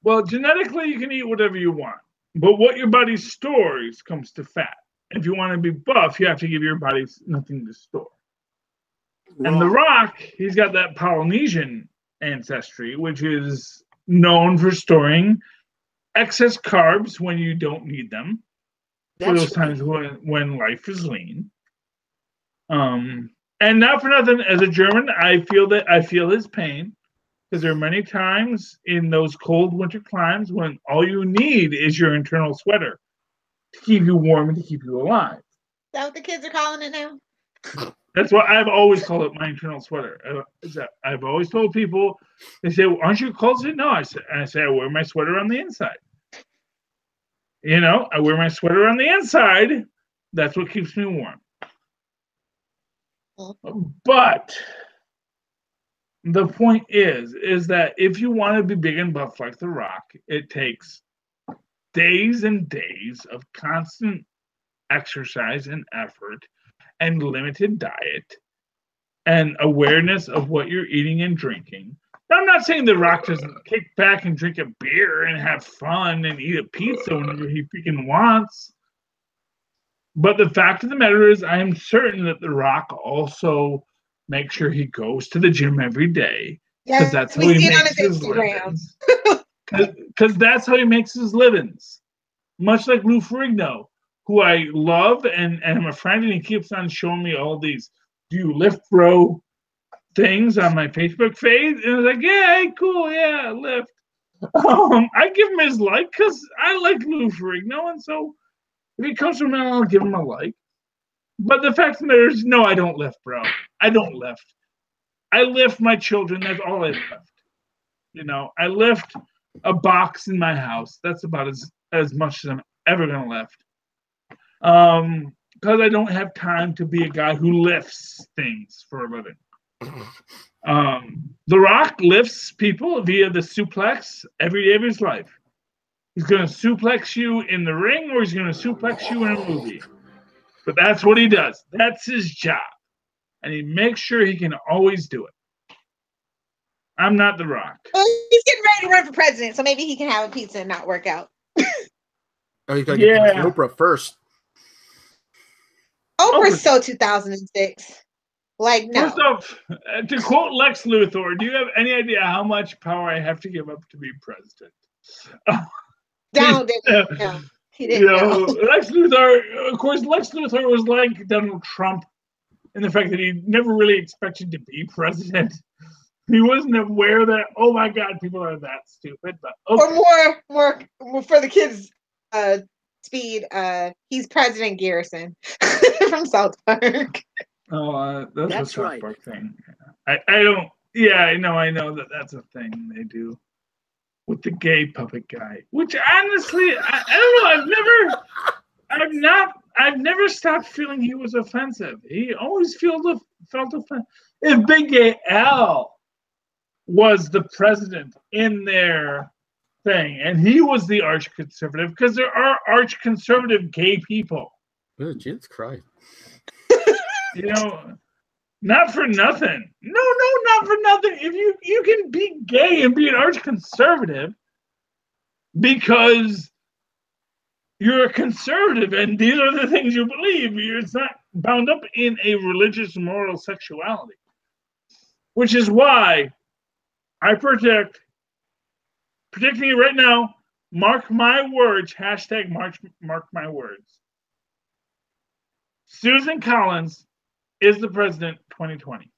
Well, genetically, you can eat whatever you want, but what your body stores comes to fat. If you want to be buff, you have to give your body nothing to store. And The Rock, he's got that Polynesian ancestry, which is known for storing excess carbs when you don't need them. For those times when life is lean. And not for nothing, as a German, I feel his pain, because there are many times in those cold winter climes when all you need is your internal sweater to keep you warm and to keep you alive. Is that what the kids are calling it now? That's what I've always called it, my internal sweater. I've always told people, they say, well, "Aren't you cold?" I say, "No." I say, "I wear my sweater on the inside." You know, I wear my sweater on the inside. That's what keeps me warm. But the point is that if you want to be big and buff like The Rock, it takes days and days of constant exercise and effort and limited diet and awareness of what you're eating and drinking. Now, I'm not saying The Rock doesn't kick back and drink a beer and have fun and eat a pizza whenever he freaking wants. But the fact of the matter is, I am certain that The Rock also makes sure he goes to the gym every day, because that's how he makes his livings. Because that's how he makes his livings. Much like Lou Ferrigno, who I love and I'm a friend, and he keeps on showing me all these "do you lift, bro" things on my Facebook feed, and I was like, "Yeah, hey, cool, yeah, lift." I give him his like, because I like Lou Ferrigno, and so if he comes from him, I'll give him a like. But the fact of the matter is, no, I don't lift, bro. I don't lift. I lift my children. That's all I lift. You know, I lift a box in my house. That's about as much as I'm ever going to lift. Because I don't have time to be a guy who lifts things for a living. The Rock lifts people via the suplex every day of his life. He's going to suplex you in the ring, or he's going to suplex you in a movie. But that's what he does. That's his job. And he makes sure he can always do it. I'm not The Rock. Well, he's getting ready to run for president, so maybe he can have a pizza and not work out. Oh, you got to get past Oprah first. Oprah's so 2006. Like, no. First off, to quote Lex Luthor, do you have any idea how much power I have to give up to be president? Donald didn't know. He didn't know. Lex Luthor, of course, Lex Luthor was like Donald Trump in the fact that he never really expected to be president. He wasn't aware that, oh my God, people are that stupid. But okay. Or more for the kids' speed, he's President Garrison from South Park. Oh, that's a South right. Park thing. I don't. Yeah, I know that's a thing they do with the gay puppet guy. Which honestly, I don't know. I've never stopped feeling he was offensive. He always felt offensive. If Big Gay Al was the president in their thing, and he was the arch conservative, because there are arch conservative gay people. Oh, Jesus Christ. You know, not for nothing. No, not for nothing. If you can be gay and be an arch conservative, because you're a conservative, and these are the things you believe. It's not bound up in a religious, moral sexuality, which is why I predicting it right now. Mark my words. Hashtag mark my words. Susan Collins is the president 2020.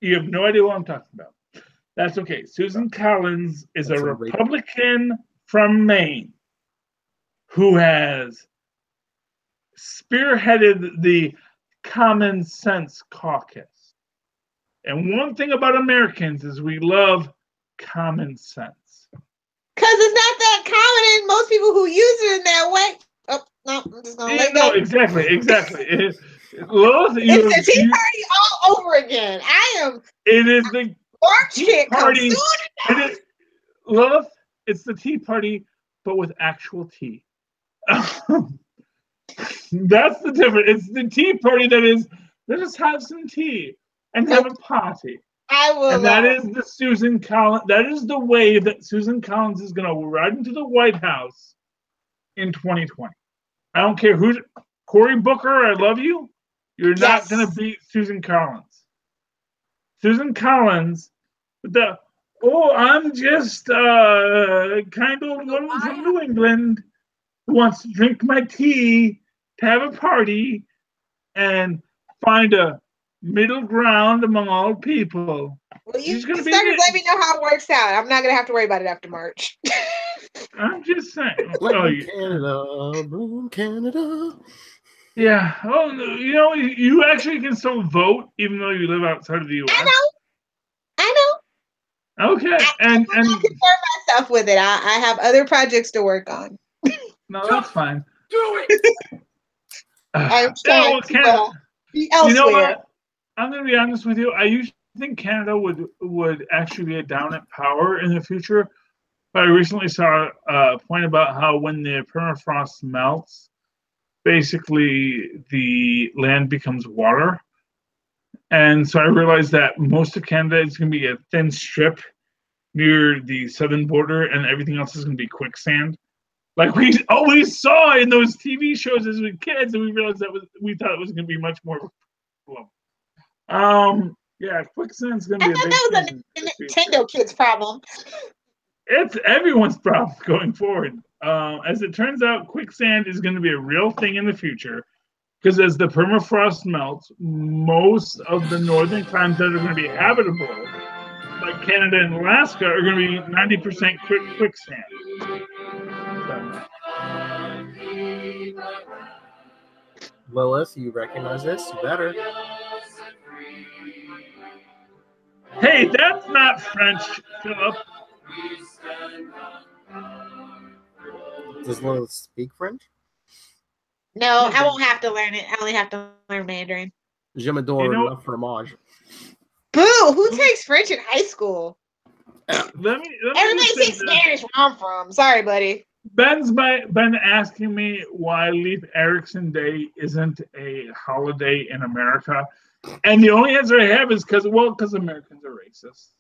You have no idea what I'm talking about. That's okay. Susan Collins is a Republican from Maine who has spearheaded the Common Sense Caucus. And one thing about Americans is we love common sense. Because it's not that common, and most people who use it in that way. Oh, no, I'm just going to let go. No, exactly. It's the Tea Party all over again. It is the Tea Party. Lilith, it's the Tea Party, but with actual tea. That's the difference. It's the Tea Party that is, let us have some tea and have a party. I will. And that is the Susan Collins. That is the way that Susan Collins is going to ride into the White House in 2020. I don't care who's Cory Booker. I love you. You're not going to beat Susan Collins. Susan Collins, I'm just kind of woman from New England who wants to drink my tea, to have a party, and find a middle ground among all people. Well, you let me know how it works out. I'm not gonna have to worry about it after March. I'm just saying. Canada. Yeah. Oh, you actually can still vote even though you live outside of the U.S. I know. Okay. I'm not concern myself with it. I have other projects to work on. No, that's fine. Do it. I'm trying to be elsewhere. You know what? I'm going to be honest with you. I used to think Canada would actually be a dominant power in the future, but I recently saw a point about how when the permafrost melts, basically the land becomes water. And so I realized that most of Canada is going to be a thin strip near the southern border, and everything else is going to be quicksand. Like we always saw in those TV shows as we were kids, and we realized we thought it was going to be much more. Yeah, quicksand's going to be a big thing. That was a Nintendo kids problem. It's everyone's problem going forward. As it turns out, quicksand is going to be a real thing in the future because as the permafrost melts, most of the northern climes that are going to be habitable, like Canada and Alaska, are going to be 90% quicksand. Lilith, you recognize this? You better. Hey, that's not French, Philip. Does Lilith speak French? No, I won't have to learn it. I only have to learn Mandarin. Je m'adore le fromage. Boo! Who takes French in high school? Everybody speaks Spanish where I'm from. Sorry, buddy. Ben's been asking me why Leif Erikson Day isn't a holiday in America. And the only answer I have is because Americans are racist.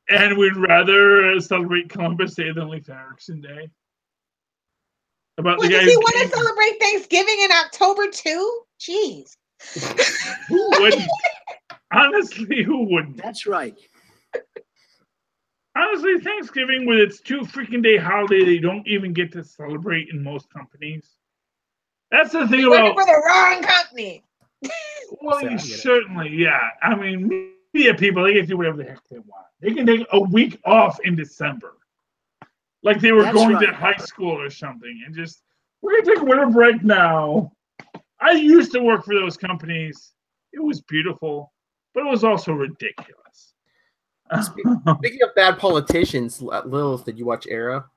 And we'd rather celebrate Columbus Day than Leif Erikson Day. Does he want to celebrate Thanksgiving in October too? Jeez. Who wouldn't? Honestly, who wouldn't? That's right. Honestly, Thanksgiving with its 2 freaking day holiday they don't even get to celebrate in most companies. That's the thing about for the wrong company. Well, certainly, yeah. I mean, media people, they can do whatever the heck they want. They can take a week off in December. Like they were going to high school or something and just, we're going to take a winter break now. I used to work for those companies. It was beautiful, but it was also ridiculous. Speaking of bad politicians, Lilith, did you watch Era?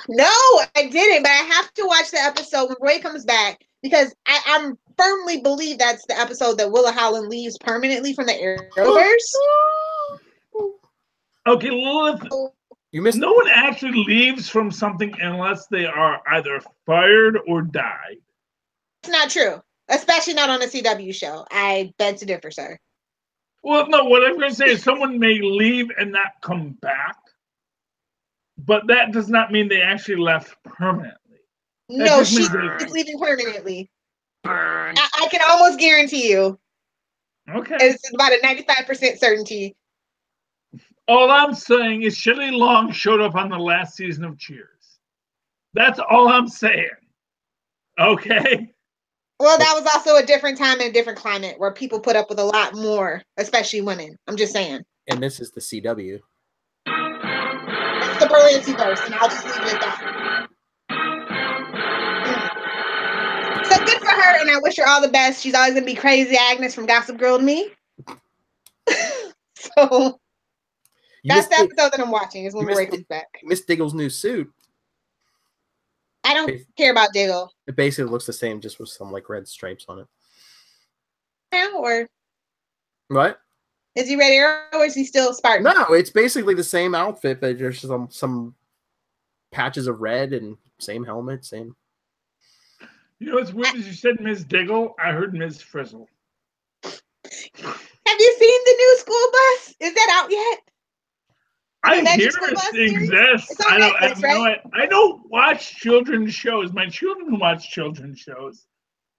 No, I didn't, but I have to watch the episode when Roy comes back because I'm firmly believe that's the episode that Willa Howland leaves permanently from the Arrowverse. Okay, Lilith, no one actually leaves from something unless they are either fired or die. It's not true, especially not on a CW show. I beg to differ, sir. Well, no, what I'm going to say is someone may leave and not come back. but that does not mean they actually left permanently. That No, just she's means leaving permanently. Burn. I can almost guarantee you. Okay. It's about a 95% certainty. All I'm saying is Shelley Long showed up on the last season of Cheers. That's all I'm saying. Okay? Well, that was also a different time and a different climate where people put up with a lot more, especially women. I'm just saying. And this is the CW. It's the Berlanti-verse, and I'll just leave it at that. So good for her, and I wish her all the best. She's always going to be crazy Agnes from Gossip Girl to me. So that's the episode that I'm watching, is when Ray comes back. Miss Diggle's new suit. I don't care about Diggle. It basically looks the same, just with some like red stripes on it. Now, or what? Is he Red Arrow, or is he still Spartan? No, it's basically the same outfit, but there's some patches of red and same helmet, same. You know what's weird is you said Ms. Diggle. I heard Ms. Frizzle. Have you seen the new school bus? Is that out yet? I hear it exists. I don't watch children's shows. My children watch children's shows,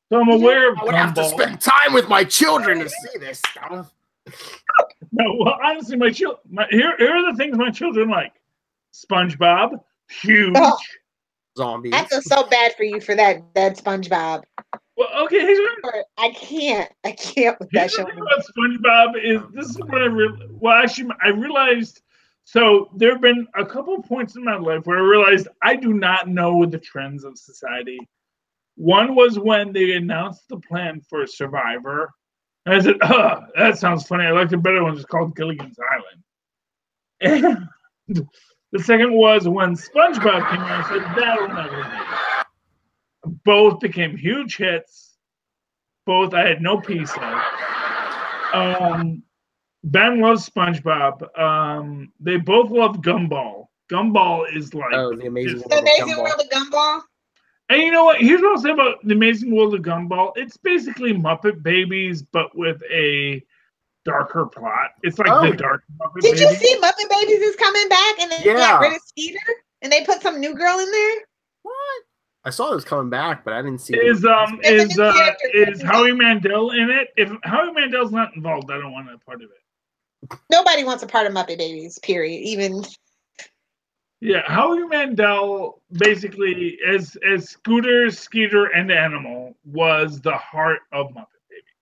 so I'm aware of. I would have to spend time with my children to see this stuff. No, well, honestly, here are the things my children like: SpongeBob, huge. Oh, zombies. I feel so bad for you for that SpongeBob. Well, okay, I can't with that show. The thing about SpongeBob is this is what I realized. So there have been a couple of points in my life where I realized I do not know the trends of society. One was when they announced the plan for Survivor. And I said, that sounds funny. I like the better one. It's called Gilligan's Island. And the second was when SpongeBob came out. I said, that'll never be. Both became huge hits. Both I had no peace of. Ben loves SpongeBob. They both love Gumball. Gumball is like the Amazing World of Gumball. And you know what? Here's what I'll say about the Amazing World of Gumball. It's basically Muppet Babies, but with a darker plot. It's like the dark Muppet Did Babies. you see Muppet Babies is coming back and they got rid of Skeeter and they put some new girl in there? What? I saw it was coming back, but I didn't see Is Howie Mandel in it? If Howie Mandel's not involved, I don't want a part of it. Nobody wants a part of Muppet Babies, period. Even yeah, Howie Mandel basically as Scooter, Skeeter, and Animal was the heart of Muppet Babies.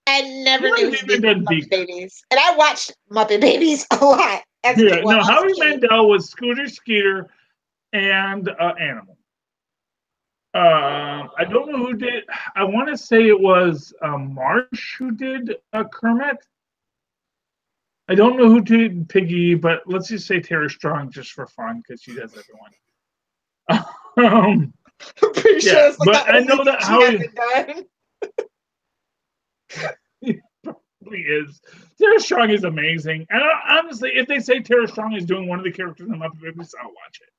I never knew he did Muppet Babies, and I watched Muppet Babies a lot. Howie Mandel was Scooter, Skeeter, and Animal. I don't know who did. I want to say it was Marsh who did Kermit. I don't know who did Piggy, but let's just say Tara Strong just for fun because she does everyone. I'm pretty sure it's like but I know that Howie he probably is. Tara Strong is amazing, and honestly, if they say Tara Strong is doing one of the characters in the Muppet Babies, I'll watch it.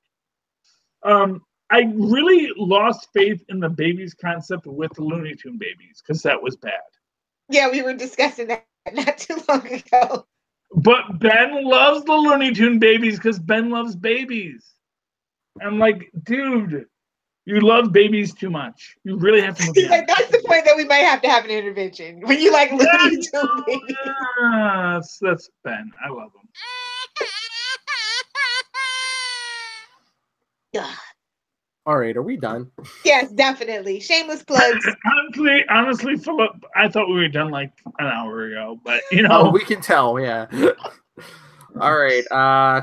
I really lost faith in the babies concept with the Looney Tune babies because that was bad. Yeah, we were discussing that not too long ago. But Ben loves the Looney Tune babies because Ben loves babies. I'm like, dude, you love babies too much. You really have to move on. Like, that's the point that we might have to have an intervention. When you like Looney Tune babies. That's Ben. I love him. Yeah. All right, are we done? Yes, definitely. Shameless plugs. Honestly, Philip, I thought we were done like an hour ago, but you know. We can tell, yeah. All right,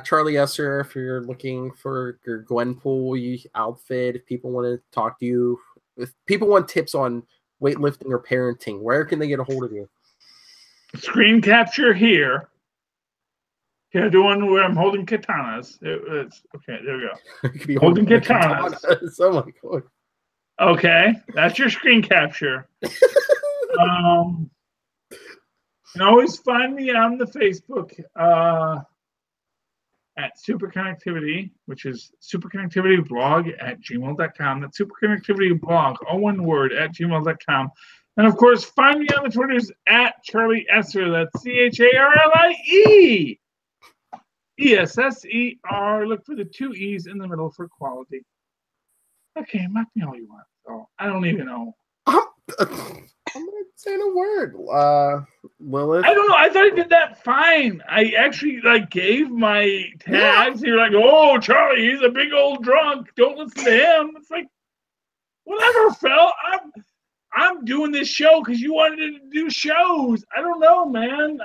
Charlie Esser, if you're looking for your Gwenpool outfit, if people want to talk to you, if people want tips on weightlifting or parenting, where can they get a hold of you? Screen capture here. Can I do one where I'm holding katanas? It's okay, there we go. You could be holding katanas. Oh my god. Okay, that's your screen capture. You can always find me on the Facebook at Superconnectivity, which is superconnectivityblog@gmail.com. That's superconnectivityblog, all one word, @gmail.com. And of course, find me on the Twitters at Charlie Esser. That's CHARLIE. ESSER. Look for the 2 E's in the middle for quality. Okay, mock me all you want. So I don't even know. I'm not saying a word. Lilith. I don't know. I thought I did that fine. I actually gave my tags. You're like, oh, Charlie, he's a big old drunk. Don't listen to him. It's like, whatever, Phil. I'm doing this show because you wanted to do shows. I don't know, man.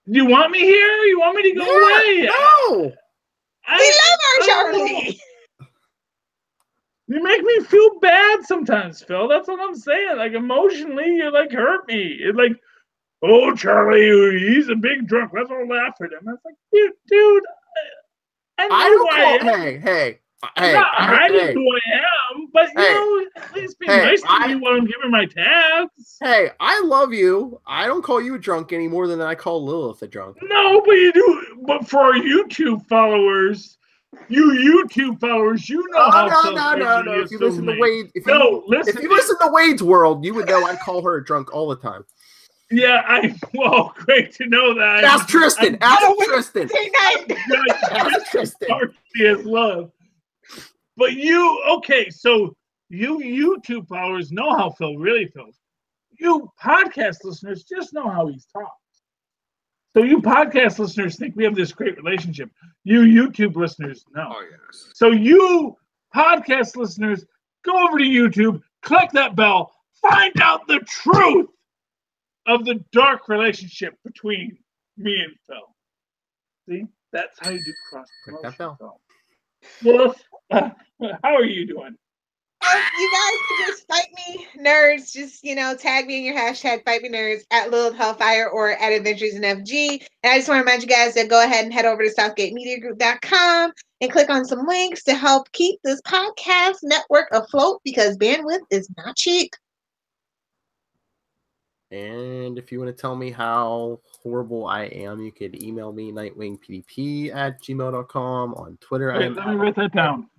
Do you want me here? You want me to go away? No. We love our Charlie. You make me feel bad sometimes, Phil. That's what I'm saying. Like, emotionally, you hurt me. It's like, oh, Charlie, he's a big drunk. Let's all laugh at him. I was like, dude, Hey. I'm not hiding who I am, but at least be nice to me while I'm giving my tags. Hey, I love you. I don't call you a drunk any more than I call Lilith a drunk. No, but you do. But for our YouTube followers, you know how. No. If you listen to Wade, if you listen to Wade's World, you would know I call her a drunk all the time. Yeah, great to know that. Ask Tristan. Ask Tristan. He has love. But so you YouTube followers know how Phil really feels. You podcast listeners just know how he's talked. So you podcast listeners think we have this great relationship. You YouTube listeners know. Oh, yes. So you podcast listeners, go over to YouTube, click that bell, find out the truth of the dark relationship between me and Phil. See? That's how you do cross promotion. Click that bell. Well, how are you doing? You guys can just fight me, nerds. Just, tag me in your hashtag fight me nerds at Lilith Hellfire or at Adventures in FG. And I just want to remind you guys to go ahead and head over to SouthgateMediaGroup.com and click on some links to help keep this podcast network afloat because bandwidth is not cheap. And if you want to tell me how horrible I am, you could email me nightwingpdp@gmail.com. On Twitter. Wait, let me write that down.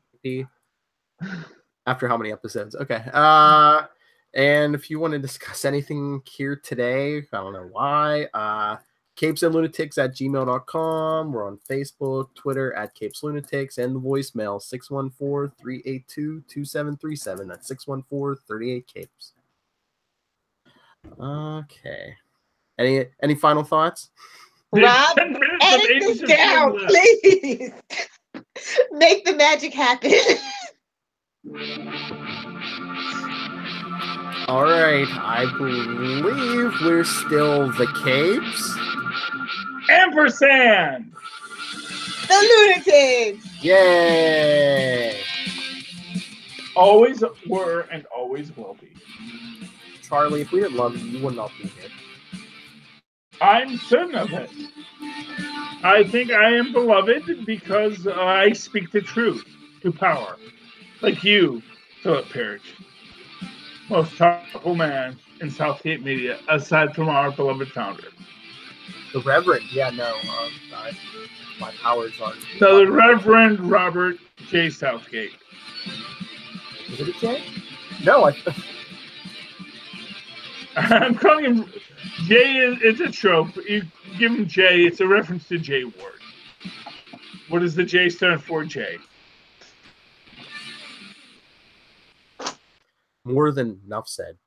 After how many episodes? Okay. And if you want to discuss anything here today, I don't know why. capesandlunatics@gmail.com. We're on Facebook, Twitter @CapesLunatics, and the voicemail 614-382-2737. That's 614-38-CAPES. Okay. Any final thoughts? Rob, edit this down, please. Make the magic happen. All right. I believe we're still the Capes. Ampersand. The Lunatics. Yay. Always were and always will be. Charlie, if we didn't love you, you would not be here. I'm certain of it. I think I am beloved because I speak the truth to power. Like you, Philip Parrish. Most powerful man in Southgate Media, aside from our beloved founder. The Reverend, my powers are... So the Reverend Robert J. Southgate. Is it a J? No, I'm calling him Jay. It's a trope. You give him Jay. It's a reference to Jay Ward. What does the J stand for? Jay. More than enough said.